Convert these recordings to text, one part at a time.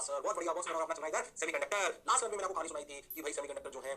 Sir बहुत बढ़िया बहुत अपना चला इधर सेमीकंडक्टर। लास्ट क्लास में मैंने आपको कहानी सुनाई थी कि भाई सेमीकंडक्टर जो है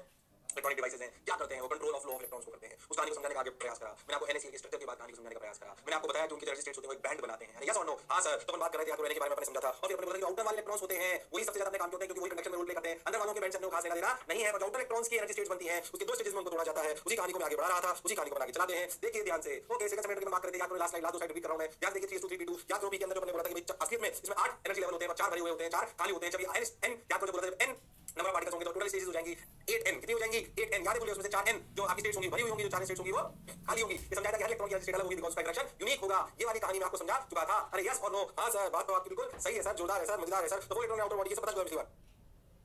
इलेक्ट्रॉनिक डिवाइसेस हैं, क्या करते हैं वो control of low of electrons को करते हैं। उस कहानी को समझाने का आगे प्रयास करा। मैंने आपको NaCl के स्ट्रक्चर की बात कहानी को समझाने का प्रयास करा। मैंने आपको बताया कि उनके एनर्जी स्टेट्स होते हैं वो एक बैंड बनाते हैं। यस और नो? हां सर। तो अपन बात कर रहे थे आपको रहने के बारे में अपने समझा था और फिर अपने बोला कि आउटर वाले इलेक्ट्रॉन्स होते हैं वही सबसे ज्यादा अपने काम करते हैं क्योंकि वही कंडक्शन में रोल प्ले करते हैं। अंदर वालों के बैंड से अपने को खास लेना देना नहीं है। पर आउटर इलेक्ट्रॉन्स की एनर्जी स्टेट्स बनती हैं उसके दो स्टेजेस में उनको तोड़ा जाता है। उसी कहानी को मैं आगे बढ़ा रहा था, उसी कहानी को आगे चलाते हैं। देखिए ध्यान से। ओके सेकंड सेमेस्टर की बात करते हैं। याद करो लास्ट स्लाइड लास्ट दो स्लाइड रिपीट कर रहा हूं मैं। याद देखिए 3 2 3 2 याद करो पी के अंदर जो मैंने बोला था कि भाई असलियत में इसमें 8 एनर्जी लेवल होते हैं, 4 भरे हुए होते हैं, 4 खाली होते हैं। जब ये n याद करो जो बोला था n नंबर ऑफ पार्टिकल्स होंगे तो टोटल स्टेजेस हो जाएंगी 8n। कितनी हो जाएंगी? 8n। याद है उसमें से 4n जो आपकी स्टेट्स होंगी भरी हुई होंगी, जो 4 स्टेट्स होंगी वो खाली होंगी। ये समझाया था कि हर इलेक्ट्रॉन की स्टेट अलग होगी बिकॉज़ उसका इंटरेक्शन यूनिक होगा। ये वाली कहानी मैं आपको समझा चुका था। अरे यस और नो? हां सर बात तो आपकी बिल्कुल सही है सर, जोरदार है सर, मजेदार है सर। तो वो इलेक्ट्रॉन आउटर बॉडी ये सब पता चला पिछली बार।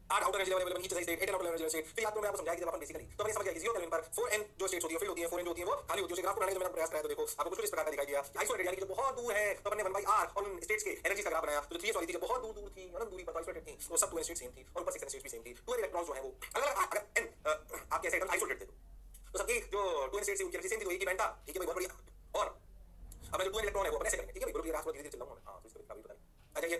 8 outer energy level each state, 8 outer energy state. फिर आपको मैं आपको समझाया कि जब अपन बेसिकली तो मैंने समझ गया कि 0 केल्विन पर 4n जो स्टेट्स होती है फील्ड होती है, 4n जो होती है वो खाली होती है। उसे ग्राफ बनाने का मैंने प्रयास कराया तो देखो आपको कुछ इस प्रकार का दिखाई दिया। आइसोलेटेड यानी कि जो बहुत दूर है तो अपने 1/r और उन स्टेट्स के एनर्जी का ग्राफ बनाया। तो जो 3s वाली थी जो बहुत दूर थी, मतलब दूरी पर आइसोलेटेड थी, वो सब 2n स्टेट सेम थी और ऊपर 6n स्टेट्स भी सेम थी। 2n इलेक्ट्रॉन्स जो है वो अलग-अलग अगर n आपके ऐसे एकदम आइसोलेटेड थे तो सबकी जो 2n स्टेट्स थी उनकी एनर्जी सेम थी, तो एक ही बैंड था। ठीक है भाई बहुत बढ़िया। और अब जो 2n इलेक्ट्रॉन है वो अपने ऐसे करेंगे। ठीक है भाई ग्रुप के रास्ते धीरे-धीरे चल रहा हूं मैं। हां तो इसको दिखा भी पता नहीं।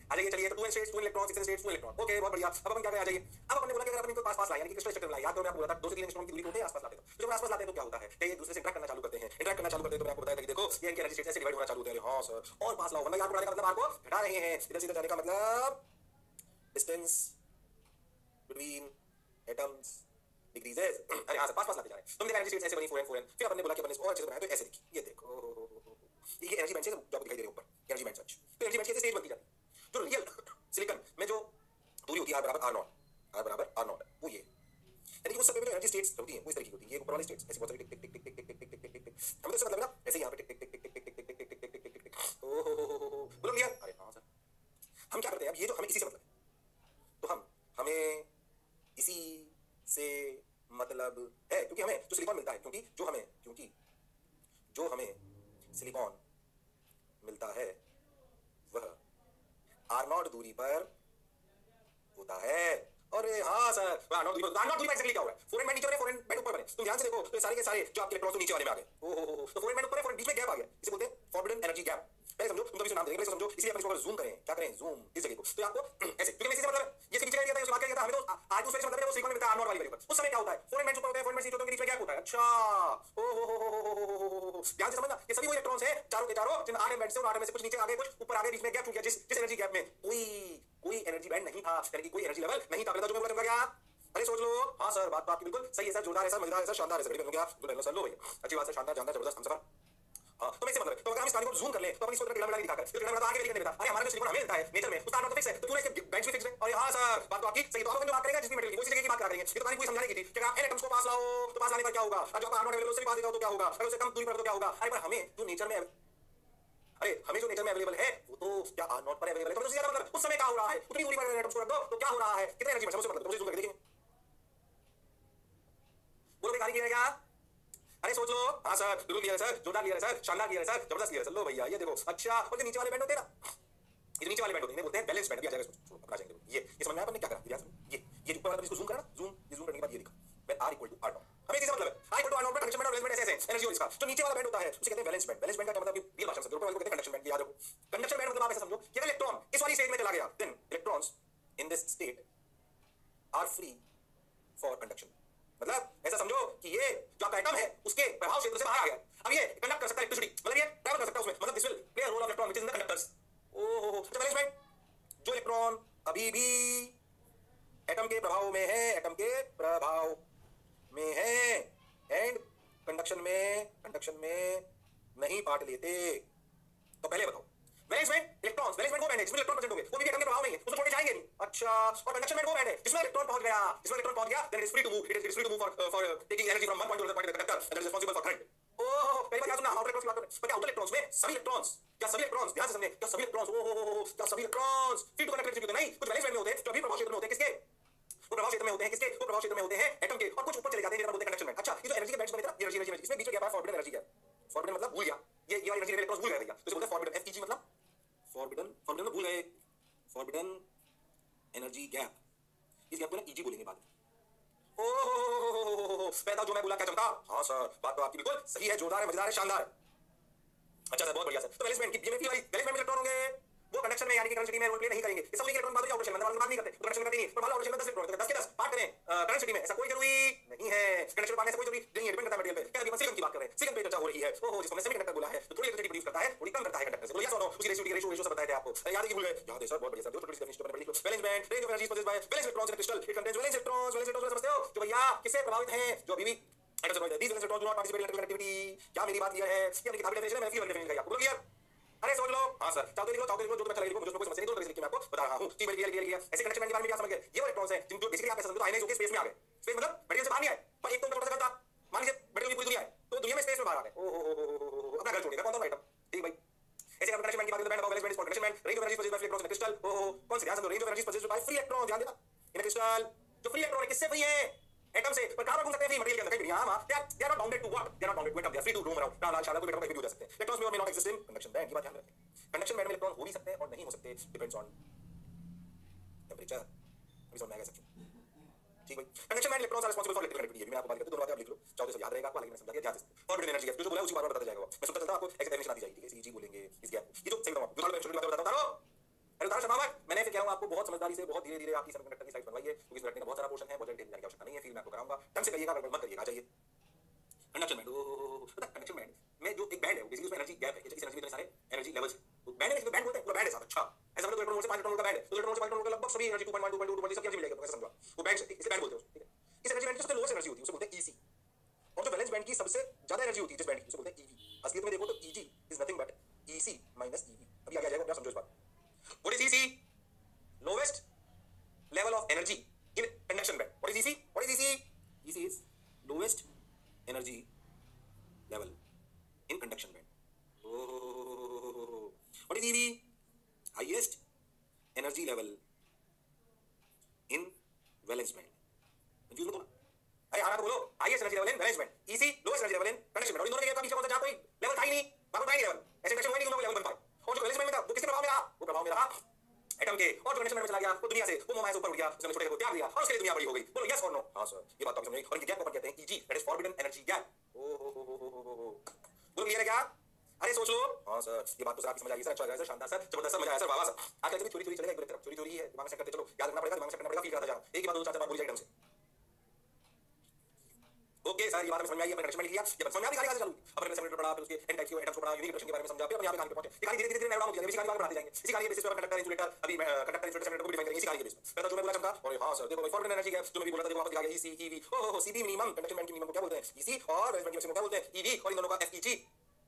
आ जाइए चलिए। तो 2n states 2 electron 6n states 2 electron. Okay बहुत बढ़िया। अब अपन क्या करें? आ जाइए। अब अपन ने बोला कि अगर अपन इनको पास लाए यानी कि क्रिस्टल स्ट्रक्चर लाए, याद करो मैं आपको बोला था 2 से 3 एंगस्ट्रॉम की दूरी होते हैं आसपास लाते हैं। तो जब आसपास लाते हैं तो क्या होता है कि एक दूसरे से इंटरेक्ट करना चालू करते हैं। इंटरेक्ट करना चालू करते हैं तो मैं आपको बताया था कि देखो ये इनके एनर्जी स्टेट्स ऐसे डिवाइड होना चालू होते हैं। हां सर और पास लाओ वरना याद बढ़ाने का मतलब आपको घटा रहे हैं। इधर सीधा जाने का मतलब डिस्टेंस बिटवीन एटम्स डिक्रीजेस। अरे हां सर पास लाते जा रहे हैं। तो मेरे एनर्जी स्टेट्स ऐसे बनी 4n 4n। फिर अपन ने बोला कि अपन इसको और अच्छे से बनाए तो ऐसे देखिए। ये देखो ये एनर्जी बैंड से जो आपको दिखाई दे रहे हैं ऊपर एनर्जी बैंड सच। तो एनर्जी बैंड की स्टेज बनती जाती है। जो रियल सिलिकॉन में जो दूरी होती है r बराबर r0 वो ये यानी कि उस समय में जो एनर्जी स्टेट्स होती हैं वो इस तरह की होती है। ये ऊपर वाली स्टेट्स ऐसी बहुत सारी टिक टिक टिक टिक टिक टिक टिक टिक टिक टिक टिक। हमें तो इसका मतलब है ना ऐसे यहां पे टिक टिक टिक टिक टिक टिक टिक टिक टिक टिक टिक टिक टिक टिक। ओहो बोलो लिया। अरे हां सर हम क्या करते हैं अब ये जो हमें इसी से मतलब है तो हमें इसी से मतलब है क्योंकि हमें जो सिलिकॉन मिलता है क्योंकि जो हमें सिलिकॉन मिलता है वह r0 दूरी पर होता है। अरे हां सर r0 दूरी पर एक्चुअली क्या हुआ है? 4n बैंड नीचे बने 4n बैंड ऊपर बने। तुम ध्यान से देखो तो सारे के सारे जो आपके इलेक्ट्रॉन तो नीचे वाले में आ गए। ओहो तो 4n बैंड ऊपर है 4n बीच में गैप आ गया। इसे बोलते हैं फॉरबिडन एनर्जी गैप। पहले समझो तुम कभी नाम देंगे पहले समझो। इसलिए अपन इसको अगर जूम करें क्या करें जूम इस जगह को तो आपको ऐसे क्योंकि मैं इसी से मतलब ये नीचे दिया था उस बात किया था हमें तो आज दूसरे से मतलब है वो सिलिकॉन में मिलता है r0 वाली वैल्यू पर। उस समय क्या होता है 4n बैंड ऊपर होता है 4n बैंड नीचे होता है बीच में गैप होता है। अच्छा ओहो ध्यान से समझना ये सभी वो इलेक्ट्रॉन्स हैं चारों के चारों जिनमें r बैंड से और r में से कुछ नीचे आ गए कुछ ऊपर आ गए बीच में गैप टूट गया। जिस एनर्जी गैप में कोई एनर्जी बैंड नहीं था यानी कि कोई एनर्जी लेवल नहीं था। पहले जो मैं बोला क्या? अरे सोच लो। हां सर बात तो आपकी बिल्कुल सही है सर, जोरदार है सर, मजेदार है सर, शानदार है सर। बढ़िया बिल्कुल सर लो भैया अच्छी बात है, शानदार जानदार जबरदस्त हमसफर। हां तो वैसे मतलब तो अगर हम इस कहानी को जूम कर ले तो अपन इसको टेढ़ा मेढ़ा दिखाकर तो टेढ़ा मेढ़ा आगे लिखने देता। अरे हमारा जो सिलिकॉन हमें मिलता है नेचर में उसका तो फिक्स है तो तूने इसके बेंच में फिक्स है। अरे हां सर बात तो आपकी सही। तो हम जो बात करेंगे जिसकी मेटल की उसी जगह की बात करेंगे। ये तो कहानी पूरी समझाने की थी कि अगर n एटम्स को पास लाओ तो पास लाने पर क्या होगा और जो r0 अवेलेबल उससे भी पास दिखाओ तो क्या होगा, अगर उससे कम दूरी पर तो क्या होगा। अरे पर हमें जो नेचर में अवेलेबल है वो तो क्या r0 पर अवेलेबल है तो ज्यादा मतलब उस समय क्या हो रहा है उतनी दूरी पर एटम्स को रख दो तो क्या हो रहा है कितनी एनर्जी में समझो मतलब जूम करके देखेंगे। बोलो बेकारी की है क्या? अरे सोच लो। हां सर बिल्कुल क्लियर है सर, जोरदार क्लियर है सर, शानदार क्लियर है सर, जबरदस्त क्लियर है सर। लो भैया ये देखो। अच्छा और जो नीचे वाले बैंड होते हैं ना ये नीचे वाले बैंड होते हैं बोलते हैं बैलेंस बैंड। अभी आ जाएगा इसको अपना जाएंगे। ये समझ में आया अपन ने क्या करा ध्यान से। ये ऊपर वाला इसको जूम करना जूम करने के बाद ये दिखा मैं r = r0 हमें किसका मतलब है r = r0 पर कंडक्शन बैंड और वैलेंस बैंड ऐसे एनर्जी और इसका जो नीचे वाला बैंड होता है उसे कहते हैं वैलेंस बैंड। वैलेंस बैंड का मतलब रियल भाषा में ऊपर वाले को कहते हैं कंडक्शन बैंड। याद रखो कंडक्शन बैंड मतलब आप ऐसे समझो कि अगर इलेक्ट्रॉन इस वाली स्टेट में चला गया then electrons in this state are free for conduction. मतलब ऐसा समझो कि ये जो आपका एटम है उसके प्रभाव क्षेत्र से बाहर आ गया। अब ये कंडक्ट कर सकता है इलेक्ट्रिसिटी मतलब ये ट्रैवल कर सकता है उसमें मतलब this will play a role of electron which is in the conductors. ओहो तो वैलेंस बैंड जो इलेक्ट्रॉन अभी भी एटम के प्रभाव में है एंड कंडक्शन में नहीं पार्ट लेते। तो पहले बताओ valence band electrons valence band वो बैंड है जिसमें इलेक्ट्रॉन प्रेजेंट होंगे उसमें भी एटम के प्रभाव नहीं है उसमें छोड़े जाएंगे नहीं। अच्छा और कंडक्शन बैंड वो बैंड है जिसमें इलेक्ट्रॉन पहुंच गया then it is free to move it is free to move for taking energy from one point to another point of the conductor and is responsible for current. ओह पहली बार क्या सुना आउटर इलेक्ट्रॉन्स की बात करें पर क्या आउटर इलेक्ट्रॉन्स में सभी इलेक्ट्रॉन्स ध्यान से समझिए क्या सभी इलेक्ट्रॉन्स क्या सभी इलेक्ट्रॉन्स फ्री टू कनेक्ट होते नहीं कुछ वैलेंस बैंड में होते हैं जो अभी प्रभाव क्षेत्र में होते हैं किसके वो प्रभाव क्षेत्र में होते हैं किसके वो प्रभाव क्षेत्र में होते हैं एटम के और कुछ ऊपर चले जाते हैं जिन्हें बोलते हैं कंडक्शन बैंड। अच्छा ये जो एनर्जी के बैंड्स बने थे एनर्जी इसमें बीच में गैप है फॉरबिडन एनर्जी गैप। फॉरबिडन मतलब भूल गया ये वाली एनर्जी इलेक्ट्रॉन्स भूल गए भैया तो इसे बोलते हैं फॉरबिडन FEG मतलब फॉरबिडन भूल गए फॉरबिडन एनर्जी गैप। इस गैप को ना EG बोलेंगे बाद में। ओह पैदा जो मैं बोला क्या चमका? हां सर बात तो आपकी बिल्कुल सही है, जोरदार है, मजेदार है, शानदार है। अच्छा सर बहुत बढ़िया सर। तो वैलेंस बैंड की बीएमएफ वाली वैलेंस बैंड में इलेक्ट्रॉन होंगे वो कंडक्शन में यानी कि करंट सिटी में रोल प्ले नहीं करेंगे। इस सभी इलेक्ट्रॉन बात ऑपरेशन में बात नहीं करते, तो कंडक्शन में नहीं, पर मान लो ऑपरेशन में 10 इलेक्ट्रॉन तो 10 के 10 पार्ट करें करंट सिटी में, ऐसा कोई जरूरी नहीं है। कंडक्शन पाने से कोई जरूरी नहीं है, डिपेंड करता है मटेरियल पे। क्या अभी हम सिलिकॉन की बात कर रहे हैं, सिलिकॉन पे चर्चा हो रही है, ओहो जिसको मैं सेमीकंडक्टर बोला है, तो थोड़ी इलेक्ट्रिसिटी प्रोड्यूस करता है, थोड़ी कम करता है कंडक्टर से। बोलो यस और नो, उसकी रेशियो सब बताया था आपको, याद है कि भूल गए? याद है सर, बहुत बढ़िया सर। जो डेफिनेशन मैंने पढ़ी थी, valence band range of energy possessed by valence electrons in crystal, it contains valence electrons समझते हो? जो भैया किससे प्रभावित हैं, जो अभी भी एटम्स से these electrons do not participate in electrical activity। क्या मेरी बात क्लियर है? ये अपनी किताबी डेफिनेशन है, मैं इसकी डेफिनेशन दिखाई आपको, क्लियर? अरे सोच लो, हां सर, चाहो तो लिख लो जो तुम्हें अच्छा लगे लिखो, मुझे उसमें कोई समस्या नहीं, दोनों लिख के मैं आपको बता रहा हूं। ठीक है, क्लियर। ऐसे कंडक्शन बैंड के बारे में क्या समझ गए? ये वो इलेक्ट्रॉन्स हैं जिनको बेसिकली आप ऐसा समझो आयन है जो कि स्पेस में आ गए। स्पेस मतलब मटेरियल से बाहर नहीं आए, पर एक तो उनका छोटा सा घर था, मान लीजिए मटेरियल की पूरी दुनिया है, तो दुनिया में स्पेस में बाहर आ गए। ओहो अपना घर छोड़ेगा कौन सा आइटम? ठीक भाई, ऐसे हम कंडक्शन बैंड की बात करते हैं, band of valence band conduction band range of energy possessed by electrons in crystal. ओहो कौन से ध्यान से range of energy possessed by free electron, ध्यान देना इन क्रिस्टल। जो फ्री इलेक्ट्रॉन है किससे फ्री है? एटम से, पर कहां पर घूम सकते हैं फ्री मटेरियल के अंदर? कहीं भी। हां they are not bounded to what, they are not bounded to atom, they are free to roam around. लाल शाला कोई एटम कहीं भी हो जा सकते हैं। इलेक्ट्रॉन्स में not exist in conduction band की बात ध्यान रखें। कंडक्शन बैंड में इलेक्ट्रॉन हो भी सकते हैं और नहीं हो सकते, डिपेंड्स ऑन टेंपरेचर। अभी समझ में आएगा सब। ठीक भाई, conduction band electrons are responsible for electrical activity. ये भी मैं आपको बात करता हूं, दोनों बातें आप लिख लो, चाहो तो याद रहेगा आपको, लेकिन मैं समझा दिया ध्यान से। फॉरबिडन एनर्जी गैप जो बोला उसी बार बताता जाएगा, मैं सुनता चलता आपको एक्सप्लेनेशन आती जाएगी, ठीक है? जी बोलेंगे इस गैप ये जो सही बताऊं, जो थोड़ा छोटी बात बताता हूं। अरे उदाहरण शर्मा मैंने फिर कह रहा हूं आपको, बहुत समझदारी से बहुत धीरे-धीरे आपकी सेमीकंडक्टर की स्लाइड बनवाइए, क्योंकि इसमें रखने का बहुत सारा पोर्शन है, बहुत जल्दी जाने की आवश्यकता नहीं है, फिर मैं आपको कराऊंगा। ढंग से करिएगा, गड़बड़ मत करिएगा। चाहिए कंडक्शन बैंड, पता कंडक्शन बैंड में जो एक बैंड है, बेसिकली उसमें एनर्जी गैप है, इस एनर्जी में इतने सारे एनर्जी लेवल्स है। बैंड में बैंड बोलते हैं, पूरा बैंड है साहब। अच्छा ऐसा मतलब 2 इलेक्ट्रॉन से 5 इलेक्ट्रॉन का बैंड है, 2 इलेक्ट्रॉन से 5 इलेक्ट्रॉन का लगभग सभी एनर्जी 2.1 2.2 2.3 सब एनर्जी मिलेगी, तो कैसे समझो? वो बैंड इसे बैंड बोलते हैं, ठीक है? इस एनर्जी बैंड की सबसे लोएस्ट एनर्जी होती है, उसे बोलते हैं ईसी। और जो वैलेंस बैंड की सबसे ज्यादा एनर्जी होती है जिस बैंड की, उसे बोलते हैं ईवी। असलियत में देखो तो easy is nothing but EC minus EV. अभी आगे आ जाएगा, आप समझो इस बात। What is EC? Lowest level of energy in conduction band. What is EC? What is EC? EC is lowest energy level in conduction band. What is EV? Highest energy level in valence band. confuse मत होना, अरे आना तो बोलो। highest energy level in valence band, EC lowest energy level in conduction band। और इन दोनों के बीच में कौन सा कोई लेवल था ही नहीं, वहां था ही नहीं लेवल, ऐसे कंडक्शन हुआ नहीं, दोनों का लेवल बन पाए। और जो वैलेंस बैंड में था वो किसके प्रभाव में रहा? वो प्रभाव में रहा एटम के। और जो कंडक्शन बैंड में चला गया वो दुनिया से, वो मोमाया से ऊपर उठ गया, उसने छोटे को त्याग दिया और उसके लिए दुनिया बड़ी हो गई। बोलो यस और नो? हां सर, ये बात तो समझ में। और इनके गैप को कहते हैं easy, that is forbidden energy gap. बोलो क्लियर है क्या? अरे सोच लो। हां सर, ये बात तो सर आपकी समझ आ गई सर, अच्छा लगा सर, शानदार सर, जबरदस्त सर, मजा आया सर, वाह वाह सर। आजकल कभी चोरी चलेगा एक दूसरी तरफ, चोरी है, दिमाग में सेट करते चलो, याद रखना पड़ेगा, दिमाग में सेट करना पड़ेगा, फील करता जाओ। एक ही बात दो चार बार बोली जाए ढंग से। ओके सर, ये बात में समझ में आई, अपने कंडक्शन में लिया, ये समझ में आ गई, आगे चलो। अपने सेमीकंडक्टर पढ़ा, फिर उसके एन टाइप के एटम्स को पढ़ा, यूनिक कंडक्शन के बारे में समझा, फिर अपने यहां पे कहानी पे पहुंचे। ये कहानी धीरे धीरे नैरो डाउन हो जाएगी, इसी कहानी को बढ़ाते जाएंगे, इसी कहानी के बेसिस पे कंडक्टर इंसुलेटर, अभी कंडक्टर इंसुलेटर सेमीकंडक्टर को डिफाइन करेंगे इसी कहानी के बेसिस पे। पहले जो मैं बोला चमका, और हां सर देखो भाई, फॉरबिडन एनर्जी गैप जो मैं भी बोला था, देखो वापस आ गया, ईसी ईवी। ओहो सीबी मिनिमम, कंडक्शन बैंड की मिनिमम को क्या बोलते हैं? ईसी। और वैलेंस बैंड की मैक्सिमम क्या बोलते हैं? ईवी। और इन दोनों का एफईजी,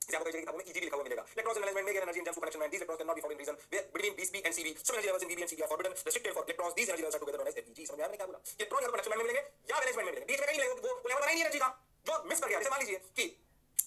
इसे आपको कई किताबों में ईजी भी लिखा हुआ मिलेगा। इलेक्ट्रॉन्स इन वैलेंस बैंड में energy in terms of conduction band, these electrons cannot be found in region where between BSB and CB, some energy levels in BB and CB are forbidden, restricted for electrons, these energy levels are together known as FEG। समझ में आया मैंने क्या बोला? Electron या तो conduction band में मिलेंगे या वैलेंस बैंड में मिलेंगे, बीच में कहीं नहीं मिलेंगे, वो लेवल बना ही नहीं एनर्जी का, जो मिस कर गया। जैसे मान लीजिए कि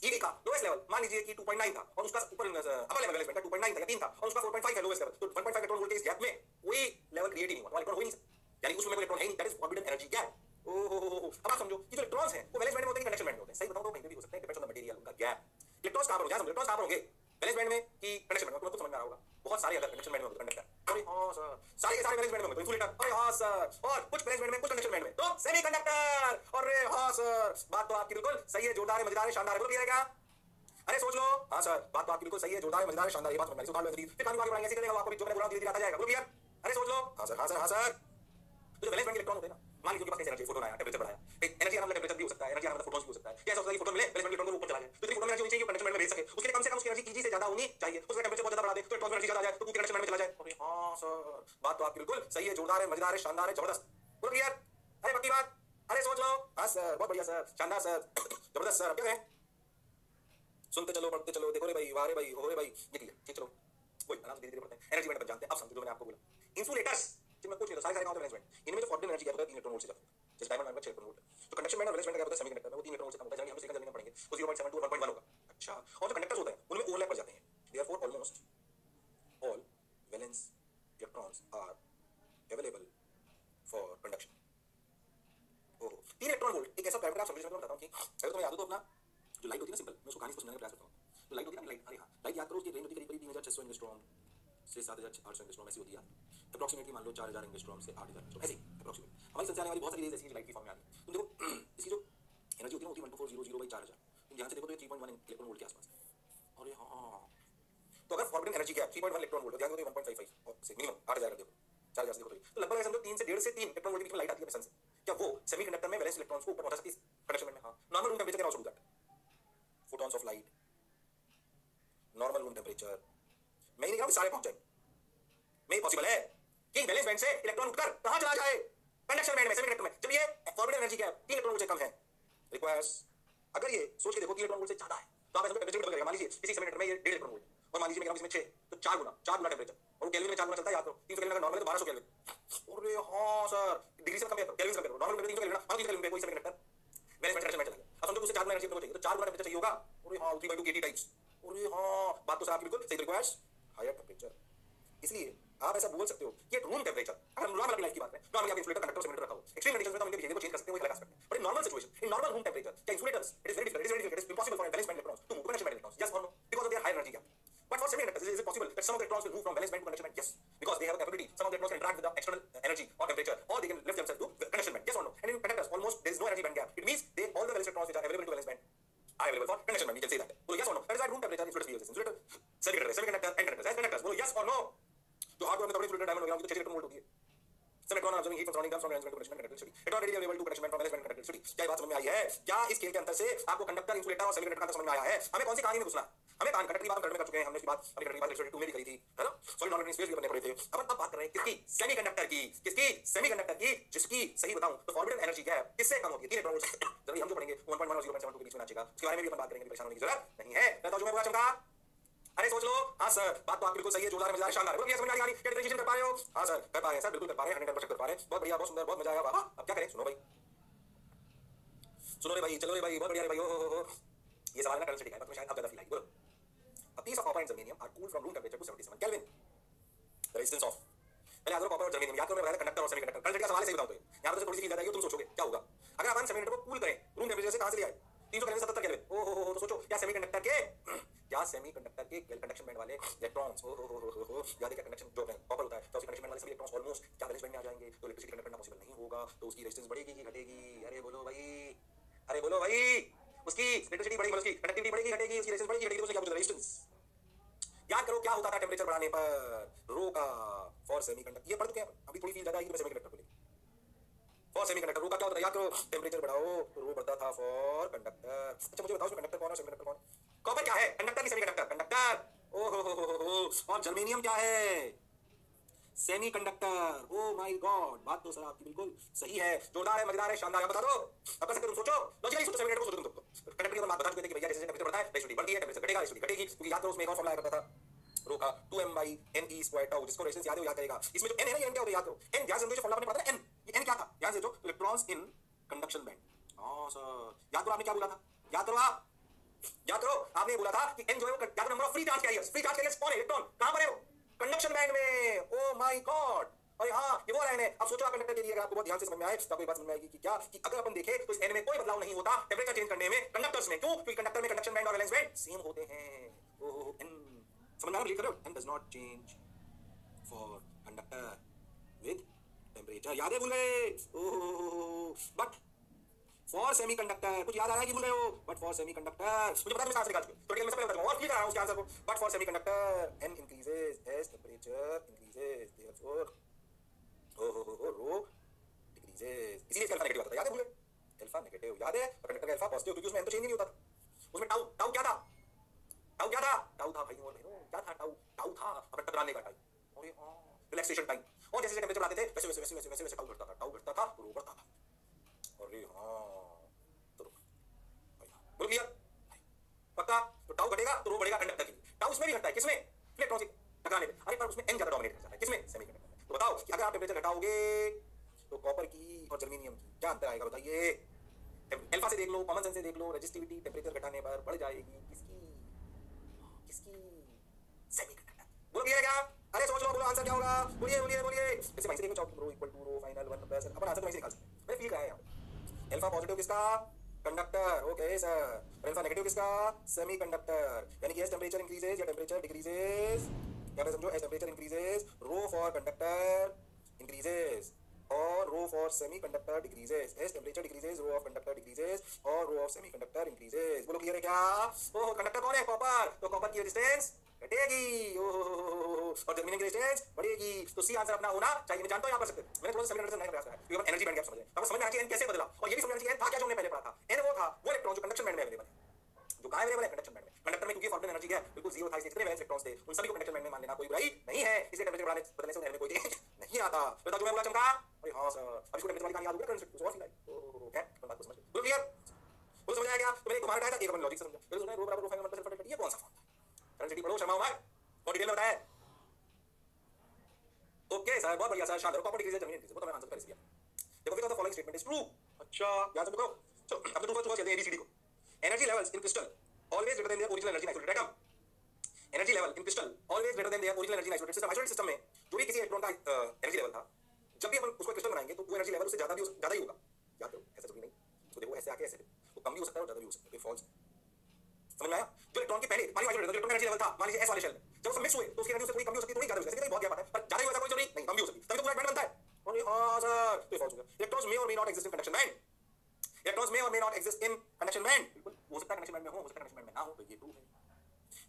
ईवी का लोएस्ट लेवल मान लीजिए कि 2.9 था, और उसका ऊपर अपर लेवल वैलेंस बैंड का 2.9 था या 3 था, और उसका 4.5 है लोएस्ट लेवल, तो 1.5 इलेक्ट्रॉन वोल्ट के इस गैप में कोई लेवल क्रिएट ही नहीं हुआ, इलेक्ट्रॉन हो ही नहीं सकता, यानी उसमें कोई इलेक्ट्रॉन है ही नहीं, that is forbidden energy gap. ओहो अब आप समझो कि जो इलेक्ट्रॉन्स हैं वो वैलेंस बैंड में होते हैं, कंडक्शन बैंड में होते हैं। सही बताऊं तो कहीं पे भी हो सकते हैं, डिपेंड्स ऑन द मटेरियल, उनका गैप। इलेक्ट्रॉन्स कहां पर हो जाए, इलेक्ट्रॉन्स कहां पर होंगे? वैलेंस बैंड में कि कंडक्शन बैंड में? आपको समझ में आ रहा होगा, बहुत सारे अगर कंडक्शन बैंड में होते कंडक्टर, अरे हां सर, सारे के सारे वैलेंस बैंड में होते इंसुलेटर, अरे हां सर, और कुछ वैलेंस बैंड में, कुछ कंडक्शन बैंड में, तो सेमीकंडक्टर, अरे हां सर, बात तो आपकी बिल्कुल सही है, जोरदार है, मजेदार है, शानदार है, बोलो क्लियर है क्या? अरे सोच लो। हां सर, बात तो आपकी बिल्कुल सही है, जोरदार है, मजेदार है, शानदार है, ये बात समझ में आई। उदाहरण फिर कहानी आगे बढ़ाएंगे, ऐसे करेगा आपको भी जो मैंने बोला धीरे धीरे आता जाएगा, बोलो क्लियर? अरे सोच लो। हां सर, हां सर, हां सर, तो जो वैलेंस बैंड के इलेक्ट्रॉन होते हैं ना, मान लीजिए उनके पास एनर्जी, फोटोन आया, टेंपरेचर बढ़ाया, एक एनर्जी का मतलब टेंपरेचर भी हो सकता है, एनर्जी का मतलब फोटॉन्स भी हो सकता है, क्या ऐसा होता है कि फोटोन मिले, वैलेंस बैंड के इलेक्ट्रॉन ऊपर चला जाए, तो इतनी फोटोन एनर्जी होनी चाहिए कंडक्शन बैंड में भेज सके, उसके लिए कम से कम उसकी एनर्जी ईजी से ज्यादा होनी चाहिए, उसका टेंपरेचर बहुत ज्यादा बढ़ा दे तो इलेक्ट्रॉन एनर्जी ज्यादा आ जाए, तो पूरी कंडक्शन बैंड में चला जाए। अरे हां सर, बात तो आपकी बिल्कुल सही है, जोरदार है, मजेदार है, शानदार है, जबरदस्त, बोलो क्लियर? अरे पक्की बात? अरे सोच लो। हां सर, बहुत बढ़िया सर, शानदार सर, जबरदस्त सर, अब क्या कहें? सुनते चलो, पढ़ते चलो, देखो रे भाई, वाह रे भाई, हो रे भाई, ये क्लियर, ठीक चलो, वही आराम से धीरे धीरे पढ़ते हैं, एनर्जी बैंड बन जानते हैं। अब समझो जो मैंने आपको बोला, इंसुलेटर्स जिनमें कुछ नहीं होता, सारे काम होते हैं वैलेंस बैंड, इनमें जो फॉरबिडन एनर्जी गैप होता है 3 इलेक्ट्रॉन वोल्ट से ज्यादा, जैसे डायमंड में 6 इलेक्ट्रॉन वोल्ट, तो कंडक्शन बैंड और वैलेंस बैंड का गैप होता है सेमीकंडक्टर में, वो 3 इलेक्ट्रॉन वोल्ट से कम होता है, हम सेकंड में पढ़ेंगे, वो 0.72 और 1.1 होगा। अच्छा, और जो कंडक्टर्स होते हैं उनमें ओवरलैप कर जाते हैं, therefore almost all valence electrons are available for conduction. Oh 3 electron volt एक ऐसा पैरामीटर, आप समझ बताता हूं कि अगर तुम्हें याद हो तो अपना जो लाइट होती है ना, सिंपल, मैं उसको कहानी से समझाने का प्रयास करता हूं। तो लाइट होती है ना, लाइट, अरे हां, लाइट याद करो उसकी रेंज होती है करीब 3600 एंगस्ट्रॉम से 7800 एंगस्ट्रॉम ऐसी होती है, अप्रॉक्सीमेटली मान लो 4000 एंगस्ट्रॉम से 8000 एंगस्ट्रॉम, ऐसे अप्रॉक्सीमेट। हमारी सबसे आने वाली बहुत सारी रेंज ऐसी है लाइट की फॉर्म में आती है। तुम देखो इसकी जो एनर्जी होती है ना, 12400/4000, तुम ध्यान से देखो तो ये 3.1 इलेक्ट्रॉन वोल्ट के आसपास है। अरे हां, तो अगर फॉरबिडन एनर्जी क्या है 3.1 इलेक्ट्रॉन वोल्ट, ध्यान दो 1.55 से मिनिमम 8000 कर दो, 4000 से देखो तो लगभग समझो 3 से 1.5 से 3 इलेक्ट्रॉन वोल्ट की लाइट आती है सन से, क्या वो सेमीकंडक्टर में वैलेंस इलेक्ट्रॉन्स को ऊपर पहुंचा सकती है कंडक्शन बैंड में? हां, normal room temperature can also do that, photons of light, normal room temperature मैं नहीं कह रहा हूं सारे पहुंच जाए, नहीं पॉसिबल है कि वैलेंस बैंड से इलेक्ट्रॉन उठकर कहां चला जाए? कंडक्शन बैंड में, सेमीकंडक्टर में। जब ये फॉरबिडन एनर्जी क्या है 3 इलेक्ट्रॉन वोल्ट से कम है, रिक्वायर्स, अगर ये सोच के देखो 3 इलेक्ट्रॉन वोल्ट से ज्यादा है तो आप ऐसे टेंपरेचर बदल जाएगा। मान लीजिए किसी सेमीकंडक्टर में ये 1.5 इलेक्ट्रॉन वोल्ट और मान लीजिए मैं कह रहा हूं इसमें 6 तो 4 गुना टेंपरेचर, और वो केल्विन में 4 गुना चलता है, याद करो 300 केल्विन अगर नॉर्मल है तो 1200 केल्विन। अरे हां सर, डिग्री से कम है तो केल्विन से कम करो, नॉर्मल टेंपरेचर 300 केल्विन ना, मान 300 केल्विन पे कोई सेमीकंडक्टर वैलेंस बैंड कंडक्शन में चला गया। अब समझो उसे 4 गुना एनर्जी चाहिए तो 4 गुना टेंपरेचर चाहिए होगा। अरे हां 3/2 केटी टाइप्स। अरे हां, बात तो सर आपकी बिल्कुल सही, रिक्वायर्स हायर टेंपरेचर। इसलिए आप ऐसा बोल सकते हो कि रूम टेंपरेचर, अगर हम नॉर्मल लाइफ की बात करें, नॉर्मली आप इंसुलेटर कंडक्टर सेमीकंडक्टर रखा हो, एक्सट्रीम कंडीशंस में तो हम इनके बिहेवियर को चेंज कर सकते हैं, वो एक अलग एस्पेक्ट है। But in normal situation, in normal room temperature, क्या insulators it is very difficult, it is impossible for valence band electrons to move to conduction band electrons, yes और no, because of their high energy gap. But for semiconductors, is it possible that some of the electrons will move from valence band to conduction band? Yes, because they have a capability. Some of the electrons can interact with the external energy or temperature, or they can lift themselves to conduction band. Yes or no? And in conductors, almost there is no energy band gap. It means all the valence electrons which are available to valence band are available for conduction band. We can say that. So yes or no? That is why room temperature insulators behave this. Insulator, semiconductor, and conductors. As conductors, बोलो yes or no? तो hard में थोड़ी insulator diamond वगैरह की तो 6 electron volt होती है। Some electron are absorbing heat from surrounding comes from valence band to conduction band conductivity. Electron readily available to conduction band from valence band conductivity. क्या ये बात समझ में आई है? क्या इस खेल के अंतर से आपको कंडक्टर, इंसुलेटर और सेमीकंडक्टर का अंतर समझ में आया है? हमें कौन सी कहानी में घुसना? हमें कंडक्टर की बात हम कर चुके हैं, हमने इसकी बात अपनी कंडक्टर की बात लेक्चर 2 में भी करी थी, है ना? सॉलिड नॉन स्पेस भी करने पड़े थे। अब बात कर रहे हैं किसकी? सेमीकंडक्टर की। किसकी? सेमीकंडक्टर की, जिसकी सही बताऊं तो फॉरबिडन एनर्जी क्या है? किससे कम होती है? 3 इलेक्ट्रॉन वोल्ट। जल्दी हम जो पढ़ेंगे 1.1 और 0.72 के बीच में नाचेगा, उसके बारे में भी अपन बात करेंगे, परेशान होने की जरूरत नहीं है। मैं तो जो मैं बोला चमका, अरे सोच लो। हाँ सर, बात तो आपकी बिल्कुल सही है, जोरदार मजेदार शानदार। बोलो समझ में आ रही है? क्या डिफरेंशिएशन कर पा रहे हो? हाँ सर कर पा रहे हैं सर, बिल्कुल कर पा रहे हैं, 110% कर पा रहे हैं। बहुत बढ़िया, बहुत सुंदर, बहुत मजा आया बाबा। अब क्या करें? सुनो भाई, सुनो रे भाई, चलो रे भाई, बहुत बढ़िया रे भाई। ओ ये सवाल ना कल से ठीक है, तुम्हें शायद अब ज्यादा फील आई। बोलो, a piece of copper and germanium are cooled from room temperature to 77 Kelvin. The resistance of, पहले याद करो कॉपर और जर्मेनियम, याद करो मैं बताया कंडक्टर और सेमीकंडक्टर। कल का सवाल है, सही बताऊं तो यहाँ पर थोड़ी सी फील जाएगी, तुम सोचोगे क्या होगा अगर अपन सेमीकंडक्टर को कूल करें रूम टेंपरेचर से, कहां से ले आए 300 केल्विन 77 केल्विन। ओ हो, तो सोचो क्या सेमीकंडक्टर के कंडक्शन बैंड वाले इलेक्ट्रॉन्स, ओ हो, याद है क्या कंडक्शन जो कॉपर होता है तो उसके कंडक्शन बैंड वाले सभी इलेक्ट्रॉन्स ऑलमोस्ट क्या वैलेंस बैंड में आ जाएंगे, तो इलेक्ट्रिसिटी कंडक्ट करना पॉसिबल नहीं होगा, तो उसकी रेजिस्टेंस बढ़ेगी कि घटेगी? अरे बोलो भाई, अरे बोलो भाई, उसकी इलेक्ट्रिसिटी बढ़ेगी, उसकी कंडक्टिविटी बढ़ेगी घटेगी, उसकी रेजिस्टेंस बढ़ेगी घटेगी, तो उससे क्या बोलते हैं? रेजिस्टेंस। याद करो क्या होता था टेंपरेचर बढ़ाने पर? रो का फॉर सेमीकंडक्टर, ये पढ़ चुके हैं, अभी थोड़ी फील ज्यादा आएगी सेमीकंडक्टर को लेकर। फॉर सेमीकंडक्टर रो का क्या होता है? याद करो, टेंपरेचर बढ़ाओ तो रो बढ़ता था फॉर कंडक्टर। अच्छा मुझे बताओ इसमें कंडक्टर कौन है, सेमीकंडक्टर कौन है? कॉपर क्या है? कंडक्टर की सेमीकंडक्टर? कंडक्टर। ओ हो। और जर्मेनियम क्या है? सेमीकंडक्टर। ओ माय गॉड, बात तो सर आपकी बिल्कुल सही है, जोरदार है, मजेदार है, शानदार है। बता दो, अब कर सकते तुम सोचो, लॉजिकली सोचो, सेमीकंडक्टर को सोचो तुम। कंडक्टर की बात बता चुके थे कि भैया जैसे टेंपरेचर बढ़ता है रेजिस्टिविटी बढ़ती है, टेंपरेचर घटेगा रेजिस्टिविटी घटेगी, क्योंकि याद करो उसमें एक और फॉर्मूला आया करता था रो का 2m/ne² टाउ, जिसको रेजिस्टेंस याद है वो याद करेगा। इसमें जो n है ना, ये n क्या होता है याद करो। n ध्यान से समझो, फॉर्मूला आपने पढ़ा था n, ये n क्या था ध्यान से जो इलेक्ट्रॉन्स इन कंडक्शन बैंड। हां सर, याद करो आपने क्या बोला था, याद करो आप, याद करो आपने बोला था कि n जो है वो याद number of free charge carriers, free charge carriers कौन है? इलेक्ट्रॉन। कहां पर है वो? कंडक्शन बैंड में। ओ माय गॉड, अरे हाँ ये वो लाइन है। अब सोचो आप कंडक्टर के लिए, अगर आपको बहुत ध्यान से समझ में आए तो आपको एक बात समझ में आएगी कि क्या, कि अगर अपन देखें तो इस n में कोई बदलाव नहीं होता टेंपरेचर चेंज करने में कंडक्टर्स में। क्यों? क्योंकि कंडक्टर में कंडक्शन बैंड और वैलेंस बैंड सेम होते हैं। ओहो, n समझ में आ रहा है? लिख रहे हो, n does not change for conductor with temperature। याद है? भूल गए? ओहो, बट फॉर सेमीकंडक्टर कुछ याद आ रहा है कि भूल गए हो? बट फॉर सेमीकंडक्टर मुझे पता है, मैं कहां से निकाल चुके, तो मैं पहले बताऊंगा और क्लियर कर रहा हूं उसके आंसर को। But for semiconductor n increases as temperature increases, therefore rho decreases. इसीलिए इसका अल्फा नेगेटिव आता था, याद है? भूल गए? अल्फा नेगेटिव याद है, और कंडक्टर का अल्फा पॉजिटिव, क्योंकि उसमें n तो चेंज ही नहीं होता था। उसमें टाउ, टाउ क्या था? टाउ क्या था? टाउ था भाई और बहनों, क्या था? टाउ, टाउ था अपना टकराने का टाइम। अरे हां, रिलैक्सेशन टाइम। और जैसे जैसे टेंपरेचर बढ़ाते थे वैसे वैसे वैसे वैसे वैसे टाउ घटता था, टाउ घटता था तो रो बढ़ता था। अरे हां, तो बोल क्लियर? पक्का? तो टाउ घटेगा तो रो बढ़ेगा कंडक्टर के लिए। टाउ उसमें भी घटता है, किसमें? इलेक्ट्रॉन से टकराने में। अरे पर उसमें n ज्यादा डोमिनेट कर जाता है, किसमें? सेमीकंडक्टर में। तो बताओ कि अगर आप टेंपरेचर घटाओगे तो कॉपर की और जर्मेनियम की क्या अंतर आएगा, बताइए? अल्फा से देख लो, कॉमन सेंस से देख लो, रेजिस्टिविटी टेंपरेचर घटाने पर बढ़ जाएगी, किसकी? किसकी? सेमीकंडक्टर। बोलो क्लियर है क्या? अरे सोच लो, बोलो आंसर क्या होगा? बोलिए बोलिए बोलिए। वैसे वहीं से देखो, चौक rho equal to rho final 1 plus अपन आंसर तो वहीं से निकाल सकते हैं। मैं फील कराया यहां। अल्फा पॉजिटिव किसका? Conductor. Okay sir. Alpha negative किसका? सेमीकंडक्टर। यानी कि एज टेंपरेचर इंक्रीजेस या टेंपरेचर डिक्रीजेस, या फिर समझो as temperature increases rho for conductor increases और rho for semiconductor decreases. As temperature decreases rho of conductor decreases और रो ऑफ सेमीकंडक्टर इंक्रीजेस। बोलो क्लियर है क्या? ओह, कंडक्टर कौन है? कॉपर। तो कॉपर की रेजिस्टेंस घटेगी। और जर्मेनियम की रेजिस्टेंस बढ़ेगी। तो सी आंसर अपना होना चाहिए। मैं जानता हूं आप कर सकते हैं। मैंने थोड़ा सा सेमीकंडक्टर समझाने का प्रयास करा है क्योंकि एनर्जी बैंड गैप समझ रहे हैं। आपको समझ में आना चाहिए एन कैसे बदला, और ये भी समझना चाहिए एन था क्या जो हमने पहले पढ़ा था। एन वो था वो इलेक्ट्रॉन जो कंडक्शन बैंड में अवेलेबल है, जो कहां अवेलेबल है कंडक्शन बैंड में। कंडक्टर में क्योंकि फॉर्मल एनर्जी है बिल्कुल जीरो था, इसलिए जितने वैलेंस इलेक्ट्रॉन्स थे उन सभी को कंडक्शन बैंड में मान लेना कोई बुराई नहीं है। इसलिए टेंपरेचर बढ़ाने बदलने से उन्हें कोई चेंज नहीं आता। बता जो मैं बोला चमका, अरे हां सर अब इसको टेंपरेचर वाली कहानी याद हो गई, करंट कुछ और फील आई। ओह क्या बात को समझ लो क्लियर। वो समझ आया क्या? तो मैंने एक घुमा हटाया था, एक अपन लॉजिक से समझा। फिर उसने रो बराबर रो फाइव मतलब सेल्फ ये कौन सा फॉर्म था? करंट सिटी पढ़ो शर्मा उमर और डिटेल में बताया। ओके सर बहुत बढ़िया सर, शानदार। कॉपर डिक्रीज जर्मेनियम डिक्रीज, वो तो मैं आंसर कर दिया। देखो फिर तो फॉलोइंग स्टेटमेंट इज ट्रू। अच्छा याद समझो। चलो अब तो दूसरा चलते हैं एबीसीडी को। Energy levels in crystal always greater than their original energy in isolated atom. Energy level in crystal always greater than their original energy in isolated system. Isolated system में जो भी किसी इलेक्ट्रॉन का एनर्जी लेवल था, जब भी अपन उसको crystal बनाएंगे तो वो एनर्जी लेवल उससे ज्यादा ही होगा। याद करो ऐसा जरूरी नहीं। तो देखो ऐसे आके ऐसे वो कम भी हो सकता है और ज्यादा भी हो सकता है। फॉल्स समझ में आया? जो इलेक्ट्रॉन के पहले मान लीजिए इलेक्ट्रॉन एनर्जी लेवल था, मान लीजिए एस वाले शेल में, जब वो मिक्स हुए तो उसकी एनर्जी उससे थोड़ी कम भी हो सकती है, थोड़ी ज्यादा हो सकती है। बहुत गैप आता है पर ज्यादा ही होता है कोई जरूरी नहीं, कम भी हो सकती है। तभी तो पूरा बैंड बनता है। और हां सर तो फॉल्स हो गया। Electrons may or may not exist in conduction band. Electrons may or may not exist in conduction band. बिल्कुल हो सकता है कंडक्शन बैंड में हो सकता है कंडक्शन बैंड में ना हो, तो ये ट्रू है।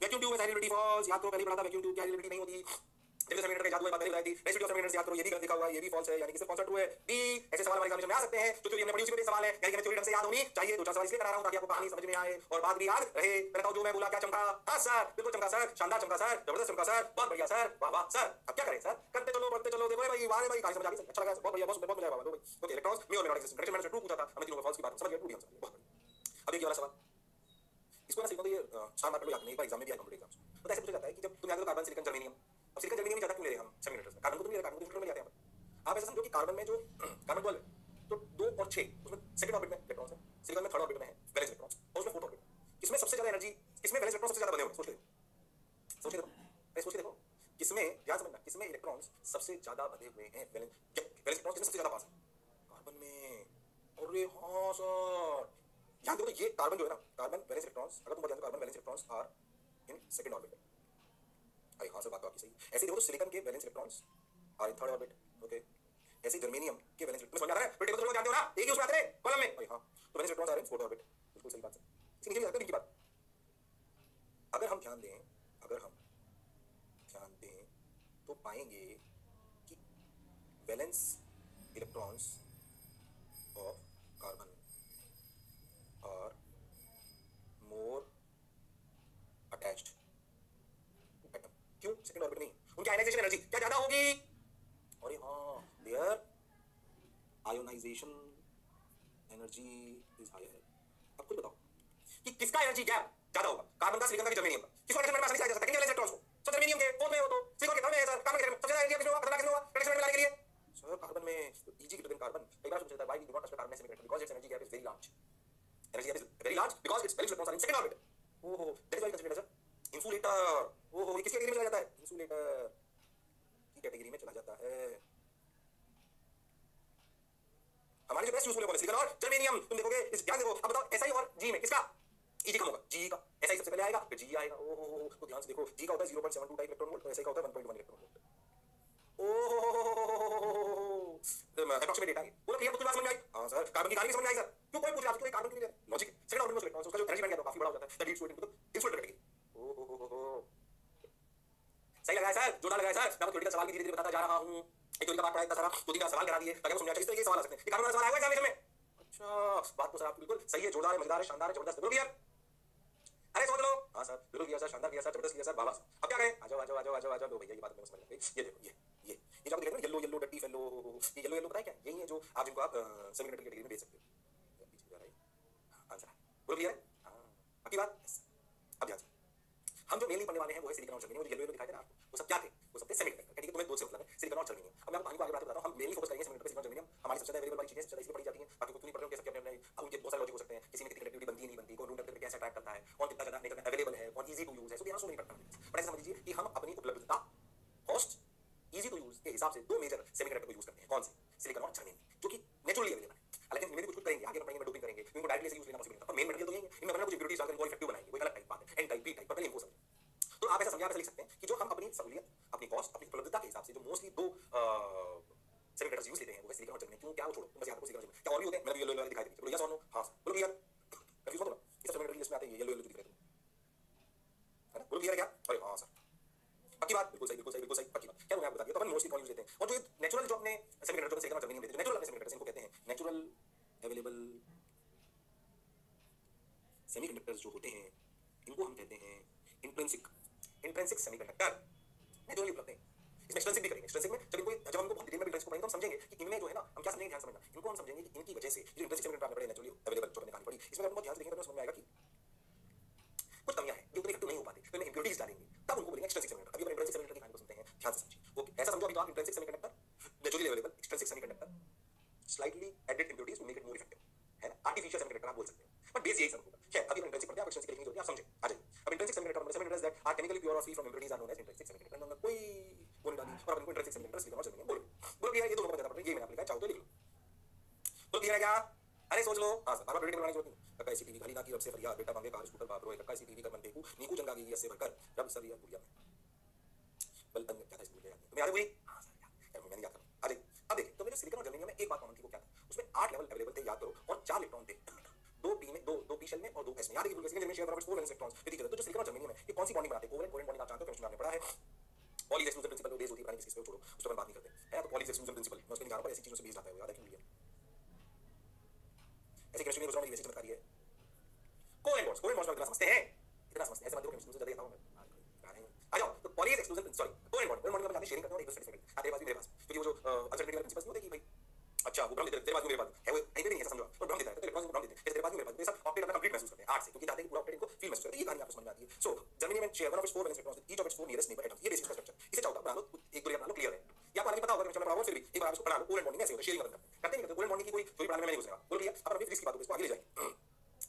वैक्यूम ट्यूब में सारी रिलेटिविटी फॉल्स। याद करो पहले पढ़ा था वैक्यूम ट्यूब की रिलेटिविटी नहीं होती। जैसे सेमीकंडक्टर का जादू है बात पहले बताई थी। रेसिप्रोसिटी ऑफ सेमीकंडक्टर याद करो ये भी गलत लिखा हुआ है, ये भी फॉल्स है, यानी कि सिर्फ कॉन्सेप्ट ट्रू है। डी ऐसे सवाल हमारे एग्जामिनेशन में आ सकते हैं जो थ्योरी हमने पढ़ी उसी पे सवाल है, यानी कि थ्योरी ढंग से याद होनी चाहिए। दो चार सवाल इसलिए करा रहा हूं ताकि आपको कहानी समझ में आए और बात भी याद रहे। मैं बताऊं जो मैं बोला क्या चमका? हां सर बिल्कुल चमका सर, शानदार चमका सर, जबरदस्त चमका सर, बहुत बढ़िया सर, वाह वाह सर। अब क्या करें सर? करते चलो बढ़ते चलो। देखो भाई वाह भाई कहानी समझ आ गई, अच्छा लगा, बहुत बढ़िया, बहुत मजा आया भाई। Okay electrons may or may not exist conduction band से ट्रू पूछा था, हमने तीनों फॉल्स की बात समझ गए, ट्रू भी हम समझ गए, बहुत बढ़िया। अब एक ये वाला सवाल, इसको ना सीखो तो ये 4 मार्क पे याद नहीं, एक बार एग्जाम में भी आया कंप्यूटर एग्जाम। तो ऐसे पूछा जाता है कि जब तुम याद करो कार्बन सिलिकॉन जर्मेनियम, अब सिलिकॉन जर्मेनियम ज्यादा क्यों ले रहे हैं हम सेमीकंडक्टर्स में? कार्बन को तो नहीं ले रहे, कार्बन को फिल्टर में ले आते हैं अपन। आप ऐसा समझो कि कार्बन में जो कार्बन 12 है तो 2 और 6 उसमें सेकंड ऑर्बिट में इलेक्ट्रॉन्स है, सिलिकॉन में थर्ड ऑर्बिट में है वैलेंस इलेक्ट्रॉन्स, और उसमें फोर्थ ऑर्बिट में। किसमें सबसे ज्यादा एनर्जी, किसमें वैलेंस इलेक्ट्रॉन सबसे ज्यादा बने हुए? सोच के देखो, सोच के देखो, अरे सोच के देखो, किसमें ध्यान समझना, किसमें इलेक्ट्रॉन्स सबसे ज्यादा बंधे हुए हैं? वैलेंस इलेक्ट्रॉन्स किसमें सबसे ज्यादा पास है? कार्बन में। अरे हां सर ध्यान देखो, ये कार्बन जो है ना, कार्बन वैलेंस इलेक्ट्रॉन्स, अगर तुम ध्यान दो carbon valence electrons are in second orbit. अरे हाँ सर बात तो आपकी सही। ऐसे देखो तो सिलिकॉन के valence electrons are in third orbit. Okay ऐसे जर्मेनियम के वैलेंस इलेक्ट्रॉन्स समझ आ रहा है? टेबल तो लोग जानते हो ना, एक ही उसमें आते हैं कॉलम में। अरे हाँ तो valence electrons are in fourth orbit, बिल्कुल सही बात है। इसके नीचे भी आते हैं की बात। अगर हम ध्यान दें, अगर हम ध्यान दें तो पाएंगे कि valence electrons of carbon are more attached to atom. क्यों? सेकंड ऑर्बिट नहीं, उनकी आयनाइजेशन एनर्जी क्या ज्यादा होगी? अरे हाँ their ionization energy is higher. अब खुद बताओ कि किसका एनर्जी गैप ज्यादा होगा, कार्बन का, सिलिकॉन का, जर्मेनियम का? किसको कंडक्शन बैंड में आसानी से लाया जा सकता है? किन इलेक्ट्रॉन्स को? सर जर्मेनियम के फोर्थ में हो तो सिलिकॉन के थर्ड में है सर, कार्बन के सबसे ज्यादा एनर्जी किसमें होगा? खतरनाक किसमें होगा कंडक्शन बैंड में लाने के लिए? सर कार्बन में इजी ग्रेटर देन कार्बन। कई बार पूछा जाता है why we do not touch carbon semiconductor because its energy gap is very large. Energy gap is very large because its valence electrons are in second orbit. ओहो that is why considered as insulator. ओहो ये किसकी category में चला जाता है? Insulator की category में चला जाता है। हमारे जो बेस्ट यूजफुल है सिलिकॉन और जर्मेनियम। तुम देखोगे इस ध्यान देखो, अब बताओ एसआई और जी में किसका ईजी कम होगा? जी का। एसआई सबसे पहले आएगा फिर जी आएगा। ओहो तो ध्यान से देखो, जी का होता है 0.72 टाइप इलेक्ट्रॉन वोल्ट, तो एसआई का होता है 1.1 इलेक्ट्रॉन वोल्ट। ओहो एप्रोक्सीमेट डेटा है। बोलो क्लियर, कुछ बात समझ में आई? हां सर कार्बन की कहानी समझ में आई सर। क्यों कोई पूछ रहा है क्यों कार्बन की नहीं है? लॉजिक सेकंड ऑर्बिट में इलेक्ट्रॉन्स उसका जो एनर्जी बैंड है तो काफी बड़ा हो जाता है, that leads to it into insulator category. ओहो सही लगा है सर, जोड़ा लगा है सर। मैं आपको थ्योरी का सवाल भी धीरे-धीरे बताता जा रहा हूं। एक थ्योरी का पार्ट पढ़ा इतना सारा, दो तीन का सवाल करा दिए ताकि हम समझ जाए। इस तरीके के सवाल आ सकते हैं। ये कार्बन का सवाल आएगा एग्जामिनेशन में। अच्छा बात तो सर आपकी बिल्कुल सही है, जोरदार है, मजेदार है, शानदार है, जबरदस्त है। बोलो क्लियर? अरे समझ लो। हां सर बिल्कुल क्लियर सर, शानदार क्लियर सर, जबरदस्त क्लियर सर, बाबा। अब क्या करें? आ जाओ आ जाओ आ जाओ आ जाओ आ जाओ। लो भैया ये बात मैं समझ गई। ये देखो ये जो आप देख रहे हो येलो येलो डर्टी फेलो, ये येलो येलो पता है क्या? यही है जो आप जिनको आप सेमीकंडक्टर कैटेगरी में भेज सकते हो। पीछे जा रहा है आंसर। बोलो क्लियर? हां बाकी बात अब ध्यान से हम जो मेनली पढ़ने वाले हैं वो है सिलिकॉन और जर्मेनियम। जो येलो येलो दिखाई दे रहा है आपको वो सब क्या थे? वो सब थे सेमीकंडक्टर। कहते हैं तुम्हें दो से मतलब है सिलिकॉन और जर्मेनियम। अब मैं आपको कहानी को आगे बढ़ाते बताता हूं। हम मेनली फोकस करेंगे सेमीकंडक्टर, सिलिकॉन, जर्मेनियम। हमारी सबसे ज्यादा अवेलेबल वाली चीजें सबसे इसलिए पढ़ी जाती हैं, बाकी कुछ नहीं पढ़ रहे हो सबके अपने अब उनके बहुत सारे लॉजिक हो सकते हैं। किसी में कितनी कनेक्टिविटी बनती है नहीं बनती, कौन रूम टेम्परेचर कैसे अट्रैक्ट करता है, कौन कितना ज्यादा नेचर में अवेलेबल है, कौन इजी टू यूज है। So there are so many factors. But ऐसा समझ लीजिए कि हम अपनी उपलब्धता, कॉस्ट, इजी टू यूज के हिसाब से दो मेजर सेमीकंडक्टर को यूज करते हैं। कौन से? सिलिकॉन और जर्मेनियम, जो कि नेचुरली अवेलेबल है। लेकिन इनमें भी कुछ करेंगे, आगे हम पढ़ेंगे, डोपिंग करेंगे, इनको डायरेक्टली यूज लेना पॉसिबल नहीं है। पर मेन मटेरियल तो यही है, इनमें अपना कुछ इम्प्योरिटीज डालकर इनको इफेक्टिव बनाएंगे, वो एक अलग टाइप बात है, एन टाइप, पी टाइप। पहले इनको समझें। तो आप ऐसा समझा लिख सकते हैं कि जो हम अपनी सहूलियत, अपनी कॉस्ट, अपनी उपलब्धता के हिसाब से जो मोस्टली दो सेमीकंडक्टर्स यूज लेते हैं वो है सिलिकॉन और जर्मेनियम। क्यों क्या वो छोड़ो, तुम बस याद रखो सिलिकॉन और जर्मेनियम। क्या और भी होते हैं? मैंने येलो येलो दिखाई दी। बोलो यस और नो? हां सर। बोलो क्लियर? कंफ्यूज मत होना, ये सब सेमीकंडक्टर लिस्ट में आते हैं, येलो येलो दिख रहे हैं, है ना? बोलो क्लियर है क्या? अरे हां सर मोस्टली कौन यूज देते हैं, और जो नेचुरल जो अपने सेमीकंडक्टर को सिलिकॉन जर्मेनियम देते हैं, नेचुरल अपने सेमीकंडक्टर्स इनको कहते हैं नेचुरल अवेलेबल सेमीकंडक्टर्स जो होते हैं इनको हम कहते हैं इंट्रिंसिक सेमीकंडक्टर, नेचुरली उपलब्ध हैं। इसमें एक्सट्रिंसिक भी करेंगे, एक्सट्रिंसिक में जब हमको बहुत डिटेल में इंट्रिंसिक को पढ़ेंगे तो हम समझेंगे कि इनमें जो है ना, हम क्या समझेंगे, ध्यान समझना, इनको हम समझेंगे कि इनकी वजह से जो इंट्रिंसिक सेमीकंडक्टर आपने पढ़े नेचुरली अवेलेबल जो हमने कहानी पढ़ी, इसमें हम बहुत ध्यान से देखेंगे तो समझ में आएगा कि कुछ कमियां हैं जो उतने इफेक्टिव नहीं हो पाते, तो इनमें इंप्योरिटीज डालेंगे, तब उनको बोलेंगे एक्सट्रिंसिक सेमीकंडक्टर। अभी इंट्रिंसिक सेमीकंडक्टर की कहानी को सुनते हैं, ध्यान से समझिए। ओके, ऐसा समझो अभी तो आप intrinsic semiconductor, naturally available extrinsic semiconductor, slightly added impurities to make it more effective, है ना, आर्टिफिशियल सेमीकंडक्टर आप बोल सकते हो, बट बेस यही सब होगा। खैर अभी इंट्रिंसिक पढ़ते हैं, आप एक्सट्रिंसिक लिखने की जरूरत है, आप समझे, आ जाइए। अब intrinsic semiconductor semiconductors that are chemically pure और free from impurities are known as intrinsic semiconductor. उनमें कोई वो नहीं डाली और अपन को इंट्रिंसिक सेमीकंडक्टर सिलिकॉन जर्मेनियम बोलो बोलो भैया, ये दोनों को बता पड़े, ये मैंने आपको लिखा है, चाहो तो लिख लो। बोलो भैया क्या, अरे सोच लो, हां सर, बाबा बेटे बनाने की जरूरत नहीं, कक्का ऐसी टीवी खाली ना की रब से फरियाद, बेटा मांगे कार स्कूटर बाप रोए, कक्का ऐसी टीवी कर मन देखू नीकू जंगा गई इससे भरकर रब सब यार बुढ़िया में बल तंग क्या था स्कूल में, तुम्हें याद है वही, हां सर यार मैंने याद करा। आ जाइए अब देखिए, तो मेरे सिलिकॉन और जर्मेनियम में एक बात कॉमन थी, वो क्या था, उसमें 8 लेवल अवेलेबल थे, याद करो, और 4 इलेक्ट्रॉन थे, 2 पी में, 2 पी शेल में और 2 एस में। याद है कि सिलिकॉन जर्मेनियम शेयर बराबर 4 valence electrons with each other. तो जो सिलिकॉन और जर्मेनियम है ये कौन सी बॉन्डिंग बनाते हैं, कोवेलेंट कोवेलेंट बॉन्डिंग आप जानते हो, केमिस्ट्री में आपने पढ़ा है। पॉलीज एक्सक्लूजन प्रिंसिपल बेस होती है, किसी पे छोड़ो, उस पर बात नहीं करते हैं। तो पॉलीज एक्सक्लूजन प्रिंसिपल मैं उसके निकाल पर ऐसी चीजों से बेस आता है, याद है क्यों लिया, ऐसे केमिस्ट्री में रोजाना की बेसिक जानकारी है। कोवेलेंट बॉन्ड्स इतना समझते हैं, इतना समझते हैं, ऐसे मत करो, केमिस्ट्री से ज्यादा आता हूं मैं, आ जाओ। तो Pauli's exclusion sorry covalent bond में शेयरिंग करते हैं और एक दूसरे से सर्टिफिकेट तेरे पास भी मेरे पास, क्योंकि वो जो अनसर्टेनिटी वाले प्रिंसिपल्स नहीं होते कि भाई अच्छा वो भ्रम देते तेरे पास भी मेरे पास है, वो कहीं पे नहीं ऐसा समझो, और भ्रम देता है तो इलेक्ट्रॉन्स को भ्रम देते हैं, जैसे तेरे पास भी मेरे पास, ये सब ऑक्टेट अपना कंप्लीट महसूस करते हैं 8 से, क्योंकि चाहते हैं कि पूरा ऑक्टेट इनको फील महसूस करे। ये कहानी आपको समझ में आती है। सो जर्मेनियम में share one of its 4 valence electrons with each of its 4 nearest neighbour atoms, ये बेसिक स्ट्रक्चर, इसे चाहो बना लो, एक दो बना लो, क्लियर है। या आपको नहीं पता होगा कि चलो पढ़ाओ, फिर भी एक बार आप इसको पढ़ा लो, कोवेलेंट बॉन्डिंग ऐसे होता है, शेयरिंग करते हैं कोवेलेंट बॉन्डिंग की कोई थ्योरी पढ़ाने में नहीं घुसेगा, बोलो भैया अब अपनी फिजिक्स की बात होगी, इसको आगे ले जाएंगे।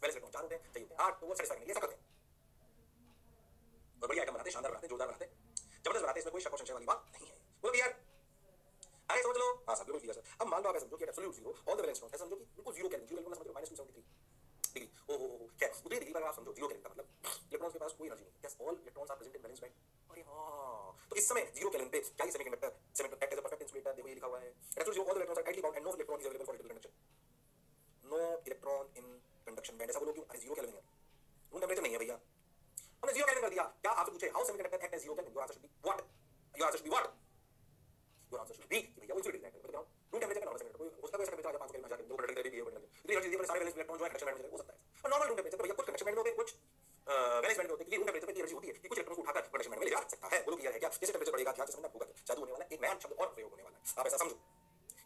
वैलेंस इलेक्ट्रॉन 4 होते हैं, चाहिए होते हैं 8, तो वो सेटिस्फाई नहीं, ये सब करते हैं और बढ़िया आइटम बनाते हैं, शानदार बनाते हैं, जोरदार बनाते हैं, जबरदस्त बनाते हैं, इसमें कोई शक और संशय वाली बात नहीं है। बोलो भैया अरे समझ लो, हां सब बिल्कुल क्लियर सर। अब मान लो आप ऐसा समझो कि absolute zero all the valence electrons, ऐसा समझो कि बिल्कुल जीरो केल्विन, जीरो केल्विन समझ लो -273 डिग्री, ओहो क्या उतनी डिग्री पर आप समझो जीरो केल्विन का मतलब इलेक्ट्रॉन्स के पास कोई एनर्जी नहीं, yes all electrons are present in valence band. अरे हां, तो इस समय जीरो केल्विन पे क्या ये semiconductor act as a perfect insulator, देखो ये लिखा हुआ है, absolute zero all the electrons are tightly bound and no electron is available for conduction, no electron in conduction band. ऐसा बोलो क्यों, अरे जीरो केल्विन है, रूम टेंपरेचर नहीं है भैया, हमने जीरो केल्विन कर दिया। क्या आपसे पूछे how semiconductor act as zero kelvin, your answer should be what, your answer should be what, your answer should be भैया वो इंसुलेटेड है, बताओ रूम टेंपरेचर का नॉर्मल सेमीकंडक्टर कोई उसका कोई टेंपरेचर आ जाए 500 केल्विन, 1000 केल्विन, 200 डिग्री भी है, इतनी एनर्जी पर सारे वैलेंस इलेक्ट्रॉन जो है कंडक्शन बैंड में हो सकता है। और नॉर्मल रूम टेंपरेचर भैया कुछ कंडक्शन बैंड में होते, कुछ वैलेंस बैंड में होते, क्योंकि रूम टेंपरेचर पे एनर्जी होती है कि कुछ इलेक्ट्रॉन को उठाकर कंडक्शन बैंड में ले जा सकता है। बोलो क्लियर है क्या, जैसे टेंपरेचर बढ़ेगा ध्यान से समझना, भूखा जादू होने वाला है, एक नया शब्द और प्रयोग होने वाला है, आप ऐसा समझो,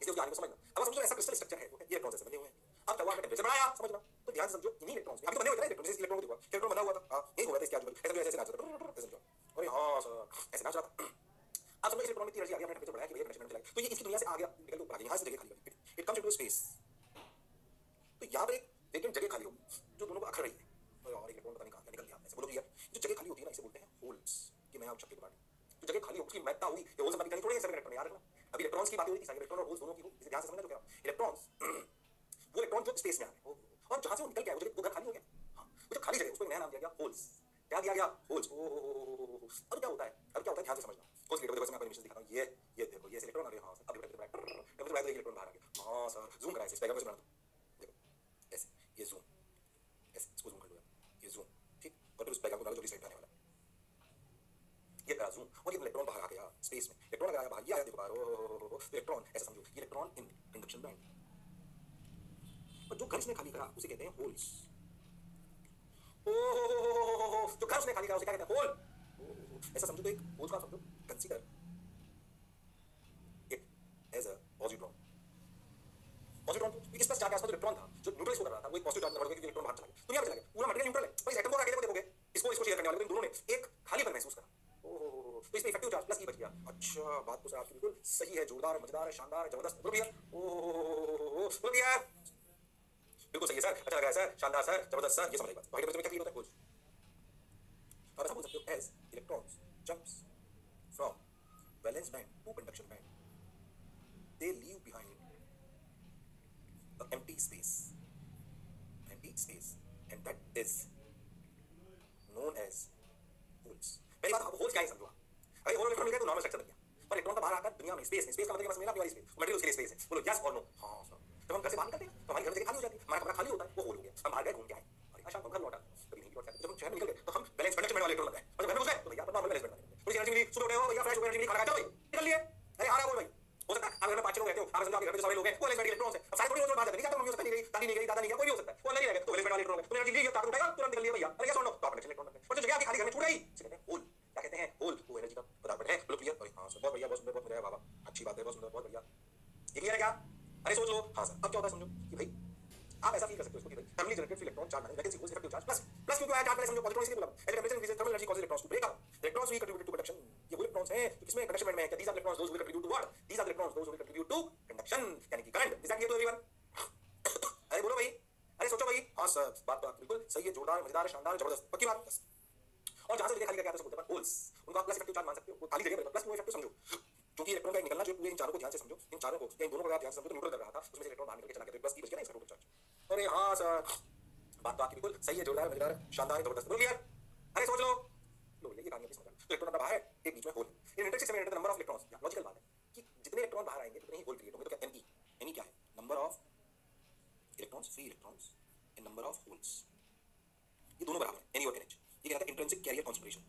इसलिए उस कहानी को समझना। अब समझो ऐसा क्रिस्टल स्ट्रक्चर है, ये इलेक्ट्रॉन से बने हुए हैं, अब तवा में टेंपरेचर बढ़ाया, समझना, तो ध्यान से समझो इन्हीं इलेक्ट्रॉन्स में अभी तो बने हुए थे इलेक्ट्रॉन, जैसे इलेक्ट्रॉन को देखो इलेक्ट्रॉन बना हुआ था, हां यही हुआ था इसके आजू-बाजू, ऐसे नाच रहा था, ऐसे समझो, अरे हां सर ऐसे नाच रहा था। अब समझो इस इलेक्ट्रॉन में इतनी एनर्जी आ गई, हमने टेंपरेचर बढ़ाया कि भैया कंडक्शन बैंड चला गया, तो ये इसकी दुनिया से आ गया, निकल के ऊपर आ गया, यहां से जगह खाली होगी, इट कम्स इनटू स्पेस, तो यहां पर एक लेकिन जगह खाली होगी जो दोनों को अखर रही है, तो यार इलेक्ट्रॉन पता नहीं कहां निकल गया, ऐसे बोलो भैया जो जगह खाली होती है ना इसे बोलते हैं होल्स, कि मैं आप शब्द बता दूं, तो जगह खाली होगी, महत्ता हुई, ये होल्स बात थोड़ी सेमीकंडक्टर में याद रखना। अभी इलेक्ट्रॉन्स की बात हुई थी, सारे इलेक्ट्रॉन और होल्स दोनों की, इसे ध्यान से समझना जो कह रहा हूं, इलेक्ट्रॉन्स वो इलेक्ट्रॉन जो स्पेस में आ रहे हैं और जहां से वो निकल के आए वो जगह खाली हो गया, हां वो जो खाली जगह उसको नया नाम दिया गया होल्स, क्या दिया गया होल्स। अब क्या होता है, अब क्या होता है ध्यान से समझना, होल्स की देखो मैं आपको एनिमेशन दिखा रहा हूं, ये देखो ये इलेक्ट्रॉन आ रहे हैं, हां सर अब टेंपरेचर बढ़ाया तो इलेक्ट्रॉन बाहर आ गया, हां सर जूम कराइए इस पैगाम को बना दो, देखो ऐसे ये जूम, ऐसे इसको जूम कर लो, ये जूम ठीक, और फिर उस पैगाम को डालो जो भी साइड पे आने वाला है, ये रहा जूम, और ये इलेक्ट्रॉन बाहर आ गया स्पेस में, इलेक्ट्रॉन अगर आया बाहर, ये आया देखो बाहर, इलेक्ट्रॉन ऐसा समझो, ये इलेक्ट्रॉन इन कंडक्शन बैंड, और जो घर इसने खाली करा उसे कहते हैं होल्स। जो घर उसने खाली करा उसे क्या कहते हैं, होल। ऐसा समझो, तो एक होल का समझो, consider it as a positron, positron तो किस पास जाके आसपास इलेक्ट्रॉन था जो न्यूट्रल को कर रहा था, वो एक पॉजिटिव चार्ज में बढ़ गया, इलेक्ट्रॉन बाहर चला गया, दुनिया में चला गया, पूरा मटेरियल न्यूट्रल है, पर इस एटम को आगे देखोगे इसको शेयर करने वाले दोनों ने एक खालीपन महसूस करा, तो इसमें इफेक्टिव चार्ज प्लस ई बच गया। अच्छा बात तो सर आपकी बिल्कुल सही है, जोरदार मजेदार शानदार जबरदस्त, बोलो भैया बोलो भैया बिल्कुल सही है सर, अच्छा लगा सर, शानदार सर, जबरदस्त सर, ये समझ बात। वाइट में क्या होता है कुछ आप ऐसा बोल सकते हो, as electrons jumps from valence band to conduction band, they leave behind empty space, and that is known as holes. पहली बात आप होल्स क्या है समझो, अरे होल इलेक्ट्रॉन मिल गया तो नॉर्मल स्ट्रक्चर बन गया, पर इलेक्ट्रॉन का बाहर आकर दुनिया में स्पेस का मतलब बस मिला अपनी वाली स्पेस, मटेरियल उसके लिए स्पेस है, बोलो यस और नो, हां सर। जब हम घर से बाहर निकलते हैं तो हमारी घर में जगह खाली हो जाती है, हमारा कमरा खाली होता है, वो होल हो गया, हम बाहर गए घूम के आए, और आज शाम को घर लौटा, कभी नहीं लौट सकते, जब हम शहर में निकल गए तो हम बैलेंस कंडक्शन वाले इलेक्ट्रॉन लग गए, और जब घर में घुस गए तो भैया नॉर्मल बैलेंस बैंड, पूरी एनर्जी मिली, सुबह उठे हो भैया फ्रेश हो गए, एनर्जी मिली, खाना खाया, चलो निकल लिए, अरे हाँ ना बोल भाई, हो सकता है आप घर में 5 लोग रहते हो, आप समझो आपके घर में 100 लोग हैं, वो एलिमेंट इलेक्ट्रॉन्स है। अब सारे थोड़ी रोज बात करते हैं, क्या तो मम्मी हो सकता है, नहीं गई, दादी नहीं गई, दादा नहीं गया, कोई भी हो सकता है, वो अंदर ही रहेगा, तो एलिमेंट वाला इलेक्ट्रॉन है, तो एनर्जी ली ताकत उठाएगा, तुरंत निकल लिया भैया, अरे यस और नो, तो कनेक्शन इलेक्ट्रॉन है। और जो जगह आपके खाली घर में छूट गई उसे कहते हैं होल। क्या कहते हैं? होल। वो एनर्जी का पदार्थ है। बोलो क्लियर? अरे हाँ सर, बहुत बढ़िया, बहुत सुंदर, बहुत मजा आया बाबा, अच्छी बात है, बहुत सुंदर, बहुत बढ़िया। ये क्लियर है क्या? अरे सोच लो। हाँ सर, अब क्या होता है समझो कि भाई आप ऐसा फील कर सकते हो इसको कि भाई family generated free electron charge minus vacancy equals effective charge plus plus क्यों आया चार्ज पहले समझो पॉजिट्रॉन इसलिए बोला as temperature increases thermal energy causes electrons to break up electrons we contribute to conduction ये वो इलेक्ट्रॉन्स हैं तो किसमें कंडक्शन बैंड में है क्या these are electrons those will contribute to what these are electrons those will contribute to conduction यानी कि current is that clear to everyone अरे बोलो भाई अरे सोचो भाई हाँ सर बात तो बिल्कुल सही है जोरदार मजेदार शानदार जबरदस्त पक्की बात और जहां से जगह खाली करके आते हैं बोलते हैं होल्स उनको आप प्लस इफेक्टिव चार्ज मान सकते हो खाली जगह प्लस इफेक्टिव समझो क्योंकि इलेक्ट्रॉन का निकलना जो पूरे इन चारों को ध्यान से समझो इन चारों को या इन दोनों को आप ध्यान से समझो तो न्यूट्रल कर रहा था उसमें से इलेक्ट्रॉन बाहर निकल के चला गया तो प्लस की बच गया ना इसका टोटल चार्ज अरे हाँ सर बात तो आपकी बिल्कुल सही है जोरदार मजेदार शानदार जबरदस्त बोल क्लियर अरे सोच लो लो ये कहानी समझ लो इलेक्ट्रॉन अपना बाहर है एक बीच में होल इन इंटरेक्शन में नंबर ऑफ इलेक्ट्रॉन्स या लॉजिकल बात है कि जितने इलेक्ट्रॉन बाहर आएंगे उतने ही होल क्रिएट होंगे तो क्या एनई क्या है number of electrons free electrons and number of holes ये दोनों बराबर है एनई और एनएच ये कहलाता है इंट्रिंसिक कैरियर कांसेंट्रेशन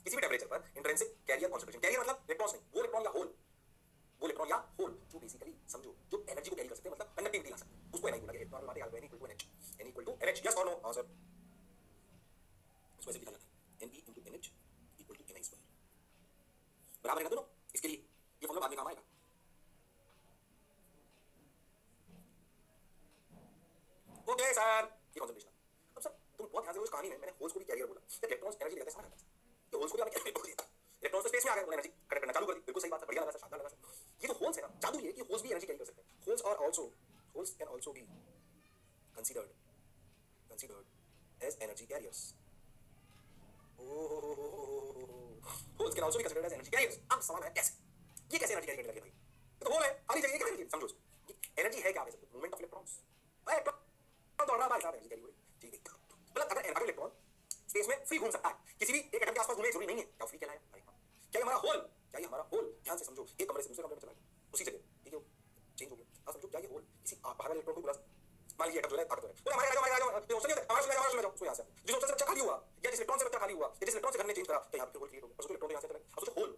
किसी भी टेंपरेचर पर इंट्रिंसिक कैरियर कांसेंट्रेशन कैरियर मतलब इलेक्ट्रॉन्स नहीं वो इलेक्ट्रॉन या होल वो इलेक्ट्रॉन या होल जो बेसिकली समझो जो एनर्जी को कैरी कर सकते हैं मतलब कंडक्टिविटी ला सकते हैं उसको एनई बोला गया इलेक्ट्रॉन बात याद है N equal to NH N equal to NH yes और नो हां सर इसको ऐसे लिखा जाता है N E into NH equal to NI square बराबर है ना दोनों इसके लिए ये फॉर्मूला बाद में काम आएगा ओके सर ये कंसंट्रेशन अब सर तुम बहुत ध्यान से उस कहानी में मैंने होल्स को भी कैरियर बोला जब इलेक्ट्रॉन्स एनर्जी लेते हैं समझ आता है ये होल्स को भी आपने कैरियर बोल दिया इलेक्ट्रॉन्स तो स्पेस में आ गए उन्होंने एनर्जी कनेक्ट करना चालू कर दी बिल्कुल सही बात है बढ़िया लगा सर शानदार लगा सर ये जो होल्स है ना जादू ये कि होल्स भी एनर्जी कैरी कर सकते हैं holes are also holes can also be considered as energy carriers holes can also be considered as energy carriers अब सवाल है कैसे ये कैसे एनर्जी कैरी करने लगे भाई तो होल है खाली जगह कैसे एनर्जी समझो एनर्जी है क्या आप ऐसे मूवमेंट ऑफ इलेक्ट्रॉन्स इलेक्ट्रॉन दौड़ रहा भाई साहब एनर्जी कैरी हो रही ठीक है मतलब अगर इलेक्ट्रॉन स्पेस में फ्री घूम सकता है किसी भी एक एटम के आसपास घूमने जरूरी नहीं है क्या फ्री कहलाया अरे हां क्या ये हमारा होल क्या ये हमारा होल ध्यान से समझो एक कमरे से दूसरे कमरे में चला गया उसी जगह ठीक है चेंज हो गया अब समझो क्या ये होल किसी बाहर वाले इलेक्ट्रॉन को बुला मान लीजिए एटम जो है ताकतवर है बोले हमारे जो सुनिए हमारा सुनिए उसको यहां से जिस ऑप्शन से बच्चा खाली हुआ या जिस इलेक्ट्रॉन से बच्चा खाली हुआ या जिस इलेक्ट्रॉन से घर ने चेंज करा तो यहां पे होल क्रिएट हो गया उसको इलेक्ट्रॉन यहां से चला अब सोचो होल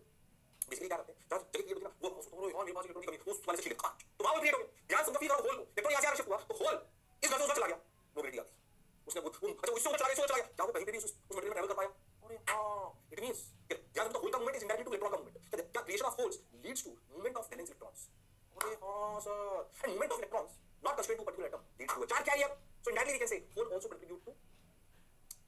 बेसिकली क्या करते हैं जब जगह क्रिएट होती है वो सोचो और मेरे पास इलेक्ट्रॉन की कमी उस वाले से छिड़का तो वहां क्रिएट हो गया ध्यान समझो फिर होल को इलेक्ट्रॉन यहां से आगे शिफ्ट हुआ तो होल इस घर से उस चला गया मोबिलिटी आ गई उसने वो अच्छा उससे ऊपर चला गया क्या वो कहीं पे भी उस मटेरियल में ट्रैवल कर पाया अरे हां इट मींस ध्यान समझो होल का movement is indirectly to electron का मूवमेंट क्या creation of holes leads to movement of valence electrons अरे हां sir and movement of electrons not constrained to a particular atom leads to a charge carrier so indirectly we can say hole also contribute to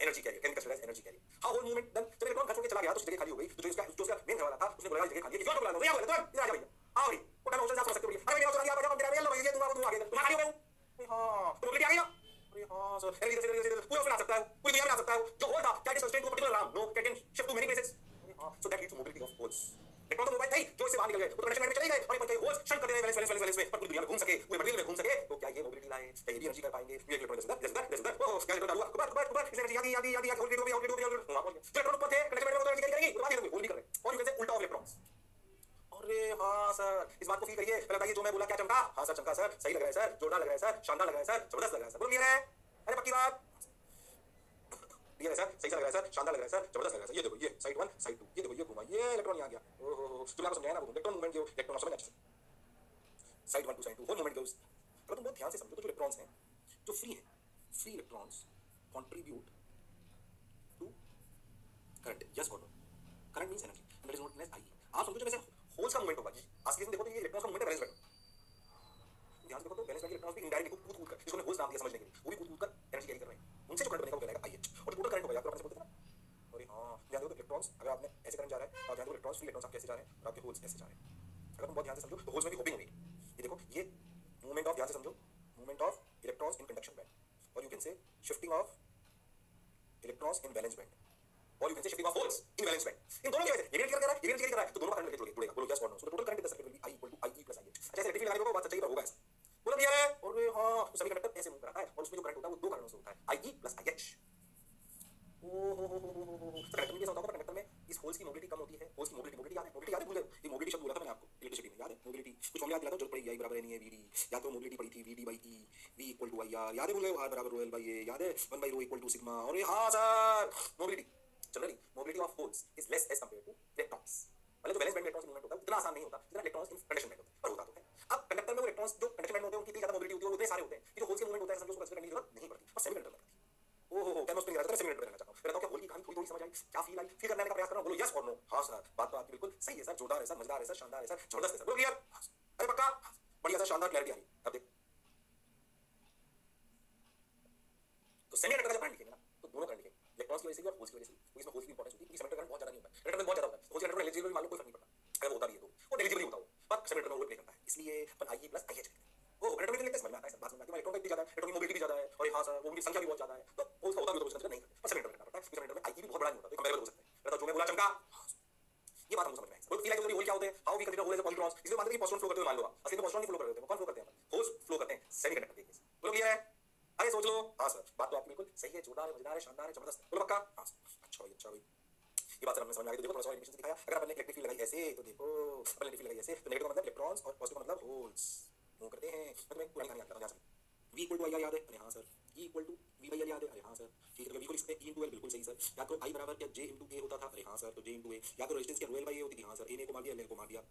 energy carrier can be considered as energy carrier how whole movement then जब electron घर छोड़ के चला गया तो जगह खाली हो गई तो जो इसका मेन घर वाला था उसने बोला जगह खाली है किसी और को बुला लो यहां बोले तो इधर आ जा भैया आओ भाई उठा ना उसे समझ सकते हो अरे मेरा चला गया बजा मेरा ले लो ये तुम आगे तुम खाली हो गए हां तो मोबिलिटी आ गई ना अरे हां सर एनर्जी से पूरा उसमें आ सकता है पूरी दुनिया में आ सकता है जो होल था क्या is constraint to a particular राम no can shift to many places हां so that leads to mobility of holes electron तो मोबाइल था ही जो इससे बाहर निकल गए वो कनेक्शन में चले गए और ये होल्स शंट करते रहे वैलेंस में पर पूरी दुनिया में घूम सके पूरे मटेरियल में घूम सके तो क्या ये मोबिलिटी लाए क्या ये भी एनर्जी कर पाएंगे ये इलेक्ट्रॉन जैसे ओह क्या इलेक्ट्रॉन डालूंगा कुबार इस एनर्जी आदि होल क्रिएट हो गया जो इलेक्ट्रॉन ऊपर थे कनेक्शन में तो एनर्जी करेंगे वो बात होल नहीं कर रहे और यू कैन से उल्टा ऑफ इलेक्ट्रॉन्स अरे हां सर इस बात को फील करिए पहले बताइए जो मैं बोला क्या चमका हां सर चमका सर सही लग रहा है सर जोरदार लग रहा है सर शानदार लग रहा है सर जबरदस्त लग रहा है सर बोलो क्लियर है अरे पक्की बात ये सर सही लग रहा है सर शानदार लग रहा है सर जबरदस्त लग रहा है सर ये देखो ये साइड 1 साइड 2 ये देखो ये घुमा ये इलेक्ट्रॉन यहां गया ओहो तुम आपको समझाया ना वो इलेक्ट्रॉन मूवमेंट जो इलेक्ट्रॉन समझ अच्छे से side 1 to side 2 hole movement goes अगर तुम बहुत ध्यान से समझो तो जो इलेक्ट्रॉन्स हैं जो free electrons contribute to current yes और no current means energy and that is not as I आप समझो जब ऐसे होल्स का मूवमेंट होगा आज के दिन देखो तो ये इलेक्ट्रॉन्स का मूवमेंट है बैलेंस बैंड ध्यान से देखो तो बैलेंस बैंड के इलेक्ट्रॉन्स भी इनडायरेक्टली कूद कर जिसको होल्स नाम दिया समझने के लिए वो भी कूद कर एनर्जी कैरी कर रहे हैं उनसे जो करंट बनेगा वो कहलाएगा आईएच और टोटल करंट होगा आपको अपने से बोलते थे ना अरे हां ध्यान दो तो इलेक्ट्रॉन्स अगर आपने ऐसे करंट जा रहा है और ध्यान दो इलेक्ट्रॉन्स फ्री इलेक्ट्रॉन्स आप कैसे जा रहे हैं और आपके होल्स कैसे जा रहे हैं अगर तुम बहुत ध्यान से समझो तो होल्स में भी होपिंग होगी ये देखो ये मूवमेंट ऑफ ध्यान से समझो movement of electrons in conduction band और you can say shifting of electrons in valence band और you can say shifting of holes in valence band इन दोनों की वजह से ये भी कर रहा है ये भी कर रहा है तो दोनों का करंट लेके जुड़ेगा बोलो यस और no so total current in the circuit will be I equal to IE plus IH अच्छा ऐसे रेक्टिफाई लगाने को बात सच्चाई पर होगा ऐसा बोलो क्लियर है और हां तो सेमीकंडक्टर ऐसे मूव करता है और उसमें जो करंट होता है वो दो कारणों से होता है IE प्लस IH कंडक्टर में कैसा होता है कंडक्टर में इस होल्स की मोबिलिटी कम होती है होल्स की मोबिलिटी याद है भूल गए ये मोबिलिटी शब्द बोला था मैंने आपको इलेक्ट्रिसिटी में याद है मोबिलिटी कुछ फॉर्मूला याद दिला था जरूरत पड़ी I बराबर नहीं है VD या तो मोबिलिटी पड़ी थी VD by E V equal to IR याद है भूल गए R बराबर ρl by A याद है 1 by rho equal to sigma और ये हां sir mobility generally mobility of holes is less as compared to electrons मतलब जो वैलेंस बैंड में इलेक्ट्रॉन्स मूवमेंट होता है उतना आसान नहीं होता जितना इलेक्ट्रॉन्स इन कंडक्शन बैंड होता है, पर होता तो है। अब कंडक्टर में वो इलेक्ट्रॉन्स जो कंडक्शन बैंड में होते हैं उनकी इतनी ज्यादा मोबिलिटी होती है, वो इतने सारे होते हैं कि जो होल्स के मूवमेंट होता है समझो उसको कंसीडर करने की जरूरत नहीं पड़ती, और सेमीकंडक्टर में पड़ती है। ओहो क्या मैं उस पे नहीं रहता, सेमीकंडक्टर पे रहना चाहता हूं। रहता हूं क्या होल की कहानी थोड़ी थोड़ी समझ आई, क्या फील आई, फील करने का प्रयास कर रहा हूं, बोलो यस और नो। हां सर, बात तो आपकी बिल्कुल सही है सर, जोरदार है सर, मजेदार है सर, शानदार है सर, जबरदस्त है सर, बोलो क्लियर। अरे पक्का, बढ़िया सर, शानदार, क्लैरिटी आ रही। अब देख तो सेमीकंडक्टर का जब करंट लिखेंगे ना तो दोनों करंट लिखेंगे, इलेक्ट्रॉन्स की वजह से भी और होल्स की वजह से भी, क्योंकि इसमें होल्स की इंपॉर्टेंस होती है, सेमीकंडक्टर करंट बहुत ज्यादा नहीं होता है, इलेक्ट्रॉन में बहुत ज्यादा होता है, होल्स इलेक्ट्रॉन नेग्लिजिबल मान लो कोई फर्क नहीं पड़ता, अगर वो होता भी है तो वो नेग्लिजिबल ही होता हो, पर सेमीकंडक्टर में रोल प्ले करता है, इसलिए अपन IE प्लस IH लिखते हैं। वो कंडक्टर में लिखते हैं, समझ में आता है सर, बात समझ में आती है, इलेक्ट्रॉन का इतनी ज्यादा है, इलेक्ट्रॉन की मोबिलिटी भी ज्यादा है, और हां सर वो उनकी संख्या भी बहुत ज्यादा है, तो होल्स का होता भी तो कंसीडर नहीं करते, पर सेमीकंडक्टर करना पड़ता है, सेमीकंडक्टर में IE भी बहुत बड़ा नहीं होता, तो कंपेरेबल हो सकता है। रहता जो मैं बोला चमका, ये बात हमको समझ में आई। बोल फील है कि होल क्या होते हैं, how we consider hole as a positrons, इसलिए मानते हैं कि पॉजिट्रॉन फ्लो करते हुए मान लो, असली में पॉजिट्रॉन नहीं फ्लो कर रहे होते हैं, कौन फ्लो करते हैं, होल्स फ्लो करते हैं सेमीकंडक्टर के केस। बोलो क्लियर है, अरे सोच लो। हाँ सर, बात तो आपकी बिल्कुल सही है, जोरदार है, मजेदार है, शानदार है, जबरदस्त। बोलो पक्का। हाँ अच्छा भाई, अच्छा भाई, ये बात सर हमने समझ में आ गई। देखो थोड़ा सा एनिमेशन दिखाया, अगर अपन ने इलेक्ट्रिक फील्ड लगाई ऐसे तो देखो, अपन ने इलेक्ट्रिक फील्ड लगाई ऐसे तो नेगेटिव का मतलब इलेक्ट्रॉन्स और पॉजिटिव का मतलब होल्स मूव करते हैं। मैं तुम्हें पुरानी कहानी याद करता हूं, V इक्वल टू आई याद है, अरे हाँ sir, E equal to V by L याद है, अरे हाँ सर, ठीक है, तो V को लिख सकते हैं E इंटू एल, बिल्कुल सही सर। याद करो I बराबर क्या J इंटू A होता था, अरे हाँ सर, तो J इंटू A। याद करो रेजिस्टेंस क्या रो एल बाई ए होती थी, हाँ सर, A ने को मार दिया, L को मार दिया।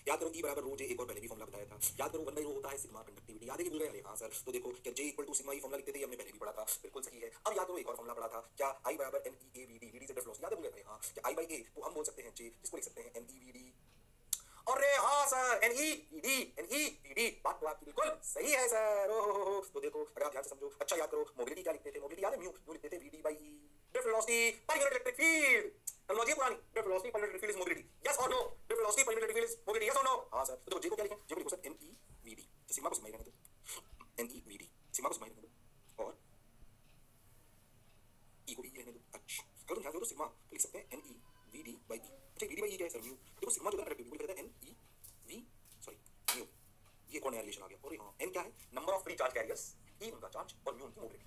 याद करो E बराबर रो J, एक और पहले भी फॉर्मूला बताया था। याद करो 1 बाई रो होता है सिग्मा कंडक्टिविटी, याद है कि भूल गए, अरे हाँ सर, तो देखो क्या J equal to sigma E formula लिखते थे, हमने पहले भी पढ़ा था, बिल्कुल सही है। अब याद करो एक और फॉर्मूला पढ़ा था, क्या I बराबर NEAVD, VD से वेलोसिटी, याद है, भूल गए, अरे हाँ, क्या I बाई A को हम बोल सकते हैं J, जिसको लिख सकते हैं NEVD। अरे हाँ सर, NEVD, बात तो आपकी बिल्कुल सही है सर। ओहो, तो देखो अगर आप ध्यान से समझो, अच्छा याद करो, मोबिलिटी क्या लिखते थे, मोबिलिटी याद है, म्यू लिखते थे VD by E, drift velocity per unit electric field, terminology पुरानी, drift velocity per unit electric field is mobility, yes और no, drift velocity per unit electric field is mobility, yes और no. हां sir, तो देखो J को क्या लिखें, J को लिखो सर NEVD, तो सिग्मा को सिग्मा ही रहने दो, NEVD सिग्मा को सिग्मा ही रहने दो, और E को भी रहने दो। अच्छा, अगर तुम ध्यान दो तो सिग्मा तो लिख सकते हैं NEVD बाई E। अच्छा, VD बाई E क्या है सर, म्यू। देखो सिग्मा जो है कंडक्टिविटी को कहता है NEV, सॉरी म्यू, ये कौन नया रिलेशन आ गया, और हाँ N क्या है, number of free charge carriers, E उनका चार्ज और म्यू उनकी मोबिलिटी,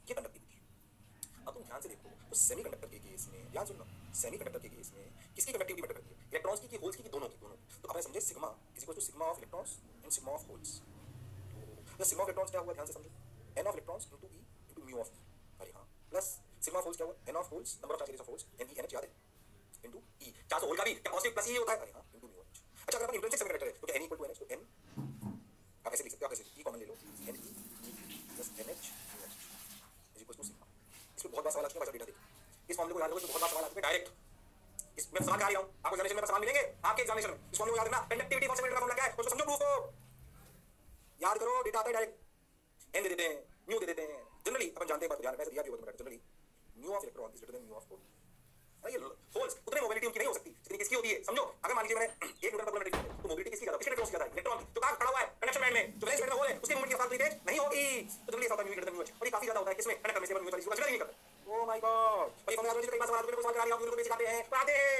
ये कंडक्टिविटी है। अब तुम ध्यान से देखो तो सेमीकंडक्टर के केस में, ध्यान सुनना, सेमीकंडक्टर के केस में किसकी कंडक्टिविटी मैटर करती है, इलेक्ट्रॉन्स की होल्स की, दोनों की, दोनों। तो आपने समझे sigma is equal to sigma of electrons and sigma of holes. तो सिग्मा ऑफ इलेक्ट्रॉन्स क्या हुआ, ध्यान से समझो, n of electrons into E into mu of, अरे हाँ, प्लस सिग्मा ऑफ होल्स क्या हुआ, n of holes, number of charge of holes, NENH याद है, इनटू E, चार्ज होल का भी क्या पॉजिटिव प्लस E होता है, अरे हाँ, इनटू म्यू OH। अच्छा, अगर अपन इंट्रिंसिक सेमीकंडक्टर है तो क्या N इक्वल टू NH, तो N आप ऐसे लिख सकते हो, आप ऐसे E कॉमन ले लो, NE plus NH is equal to sigma. इसमें बहुत बड़ा सवाल आ चुका है, डेटा देखो, इस मामले को याद रखो, बहुत बड़ा सवाल आ चुका है डायरेक्ट, इसमें सवाल आ रही हूं, आपको एग्जामिनेशन में सवाल मिलेंगे, आपके एग्जामिनेशन में इस मामले को याद रखना, कंडक्टिविटी फॉर सेमीकंडक्टर का फॉर्मूला क्या है, उसको समझो, प्रूफ को याद करो, डेटा आता है डायरेक्ट, N दे देते हैं, म्यू दे देते हैं, जनरली अपन जानते हैं, बात ध्यान रखना, दिया भी होगा तुम्हारे, generally mu of electron is greater than mu of hole. ये होल्स उतने मोबिलिटी उनकी नहीं हो सकती जितनी किसकी होती है, समझो, अगर मान लीजिए मैंने 1 न्यूटन पर कूलम्ब इलेक्ट्रिक फील्ड, तो मोबिलिटी किसकी ज्यादा, किसके इलेक्ट्रॉन की ज्यादा है, इलेक्ट्रॉन की, तो कहां खड़ा हुआ है, कंडक्शन बैंड में, जो वैलेंस बैंड में होल है उसके मोमेंट की साथ तेज नहीं होगी, तो जनरली ऐसा होता है mu greater than mu H, और ये काफी ज्यादा होता है किसमें, कंडक्टर में से म्यू 40 नहीं करता। ओ माय गॉड, भाई फॉर्मूला याद कई बार सवाल आपको सवाल करा रही हूं, आपको सिखाते हैं, पढ़ाते हैं,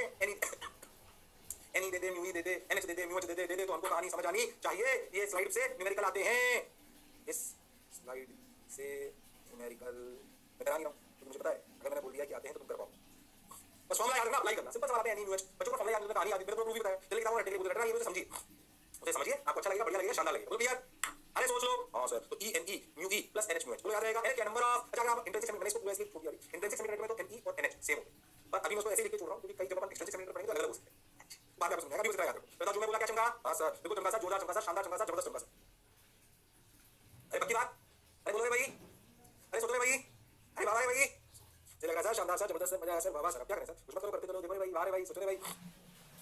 एनी दे दे, म्यू दे दे, NH दे दे, म्यू दे दे, तो हमको कहानी समझ आनी चाहिए। ये स्लाइड से न्यूमेरिकल आते हैं, इस स्लाइड से न्यूमेरिकल मैं करा नहीं रहा हूं, तो मुझे पता है अगर मैंने बोल दिया कि आते हैं तो तुम कर पाओ, बस फॉर्मूला याद रखना, अप्लाई करना, सिंपल सवाल आते हैं NEUH, बच्चों को फॉर्मूला याद रखना, कहानी याद, मेरे को प्रूफ भी बताया, जल्दी किताबों रट के बोल रहा है, ये समझिए, उसे समझिए, आपको अच्छा लगेगा, बढ़िया लगेगा, शानदार लगेगा, बोलो क्लियर। अरे सोच लो, हां सर, तो ENE mu E plus NH mu H, बोलो याद रहेगा, क्या नंबर ऑफ, अच्छा अगर आप इंट्रिंसिक सेमीकंडक्टर, मैंने इसको पूरा ऐसे छोड़ दिया, इंट्रिंसिक सेमीकंडक्टर में तो NE और NH सेम होते हैं, पर अभी मैं उसको ऐसे लिख के छोड़ रहा हूं क्योंकि कई जगह पर एक्सट्रिंसिक सेमीकंडक्टर पढ़ेंगे तो अलग-अलग हो सकते हैं, बाद में आपको समझाएगा, अभी उसे याद रखो। बताओ जो मैं बोला क्या चमका, हां सर, बिल्कुल चमका सर, जोरदार चमका सर, शानदार चमका सर, जबरदस्त चमका सर, अरे पक्की बात, अरे बोलो रे भाई, अरे सोच रे भाई, अरे बाबा रे भाई, चल लगा सर, शानदार सर, जबरदस्त सर, मजा आया सर, बाबा सर, अब क्या करें सर, कुछ मत करो, करते चलो, देखो रे भाई, वाह रे भाई, सोचो रे भाई,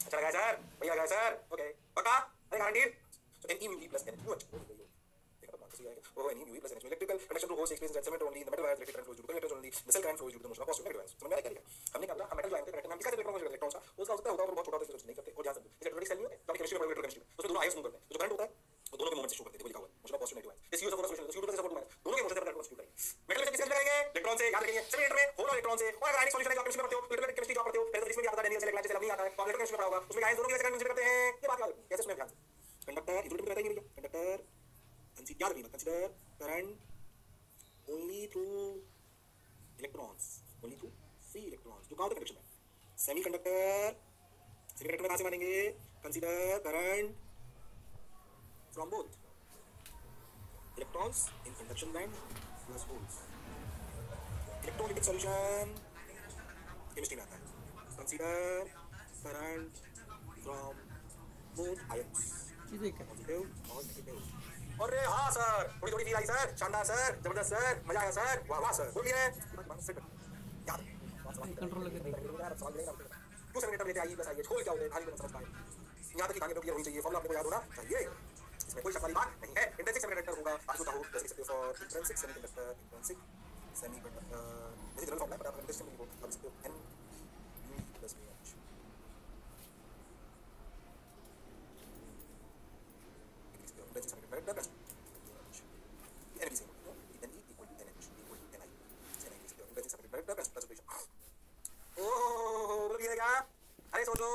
अच्छा लगा सर, बढ़िया लगा सर, ओके पक्का, अरे guaranteed, so NE mu E plus NH mu H, देखा तो बात सही आएगा, oh NE mu E plus NH electrical conduction through holes takes place in segment only in the metal wire, electric current flows due to conductor only, the cell current flows due to the motion of positive negative ions, समझ में आ गया, हमने कहा हम metal wire के connector में किसका electron का हो सकता है बहुत छोटा होता है नहीं करते, और ध्यान से जैसे इलेक्ट्रॉनिक सेल नहीं होते, तो केमिस्ट्री में इलेक्ट्रोकेमिस्ट्री में उसमें दोनों आयंस मूव करते हैं, तो जो करंट होता है वो दोनों के मोमेंट से शो करते हैं, देखो लिखा हुआ है motion of positive negative ions, इस यूज ऑफ सोल्यूशन, तो यूज ऑफ सपोर्ट में दोनों के मोशन से इलेक्ट्रॉन शो करेंगे, मेटल में किससे लगाएंगे, इलेक्ट्रॉन से, याद रखिए सेमीकंडक्टर में होल और इलेक्ट्रॉन से, और अगर आयनिक सॉल्यूशन है जो आप केमिस्ट्री में पढ़ते हो, इलेक्ट्रोनिक केमिस्ट्री जो आप पढ़ते हो, फिर इसमें भी आता है, डेनियल से इलेक्ट्रोलाइट से नहीं आता है, तो इलेक्ट्रोकेमिस्ट्री में पढ़ा होगा, उसमें आयंस दोनों के सेकंड कंसीडर करते हैं, ये बात याद रखिए, कैसे उसमें ध्यान से कंडक्टर इंट्रोडक्शन में बताइए भैया, कंडक्टर याद रखिए, consider current only through electrons, only through free electrons, जो कहां होता है कंडक्शन में, सेमीकंडक्टर, सेमीकंडक्टर में कहां से मानेंगे, consider current from both electrons in conduction band plus holes, electrolytic solution chemistry में आता है, consider current from both ions, ठीक है positive और negative. अरे हाँ सर, थोड़ी थोड़ी फील आई सर, शानदार सर, जबरदस्त सर, मजा आया सर, वाह वाह सर, बोलिए। याद कंट्रोल करके क्यों सेमीकंडक्टर लेते आइए प्लस आइए, खोल क्या होते हैं कहानी को समझ पाए। यहाँ तक की कहानी क्लियर होनी चाहिए, फॉर्मूला अपने को याद होना चाहिए, इसमें कोई शक वाली बात नहीं है। इंट्रिंसिक सेमीकंडक्टर होगा, आज बताओ जैसे लिख सकते हो for intrinsic semiconductor, intrinsic semiconductor मुझे जनरल फॉर्मूला पता है, इंट्रिंसिक में लिखो, अब लिख सकते हो n u plus v h। Intrinsic semiconductor plus n भी सेम होगा, n e equal to n h equal to n i, से नहीं लिख सकते हो intrinsic semiconductor plus plus oh बोल दिया क्या? अरे सोचो,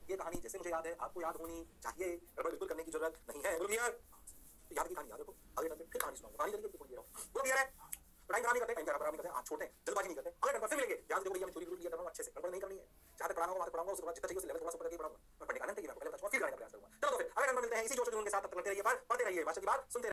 ये कहानी जैसे मुझे याद है आपको याद होनी चाहिए, गड़बड़ बिल्कुल करने की जरूरत नहीं है। बोल क्लियर? तो याद की कहानी याद रखो, अगले टर्म पे फिर कहानी सुनाऊंगा, कहानी तरीके से बोल रहा हूं। बोल क्लियर है? टाइम खराब नहीं करते, टाइम खराब नहीं करते, आप छोड़ते हैं, जल्दबाजी नहीं करते, अगले टर्म पर फिर मिलेंगे। ध्यान से देखो भैया, मैं थोड़ी थोड़ी कर रहा हूं, अच्छे से गड़बड़ नहीं करनी है, जहां तक पढ़ाना होगा वहां तक पढ़ाऊंगा, उसके बाद जितना चाहिए उसे लेवल थोड़ा सा ऊपर करके पढ़ाऊंगा। मैं पढ़ने का नहीं, मैं आपको पहले बता चुका, फिर करने का प्रयास करूंगा। चलो तो फिर अगले टर्म मिलते हैं, इसी जोश जुनून के साथ, तब तक करते रहिए, पढ़ते रहिए, भाषा की बात सुनते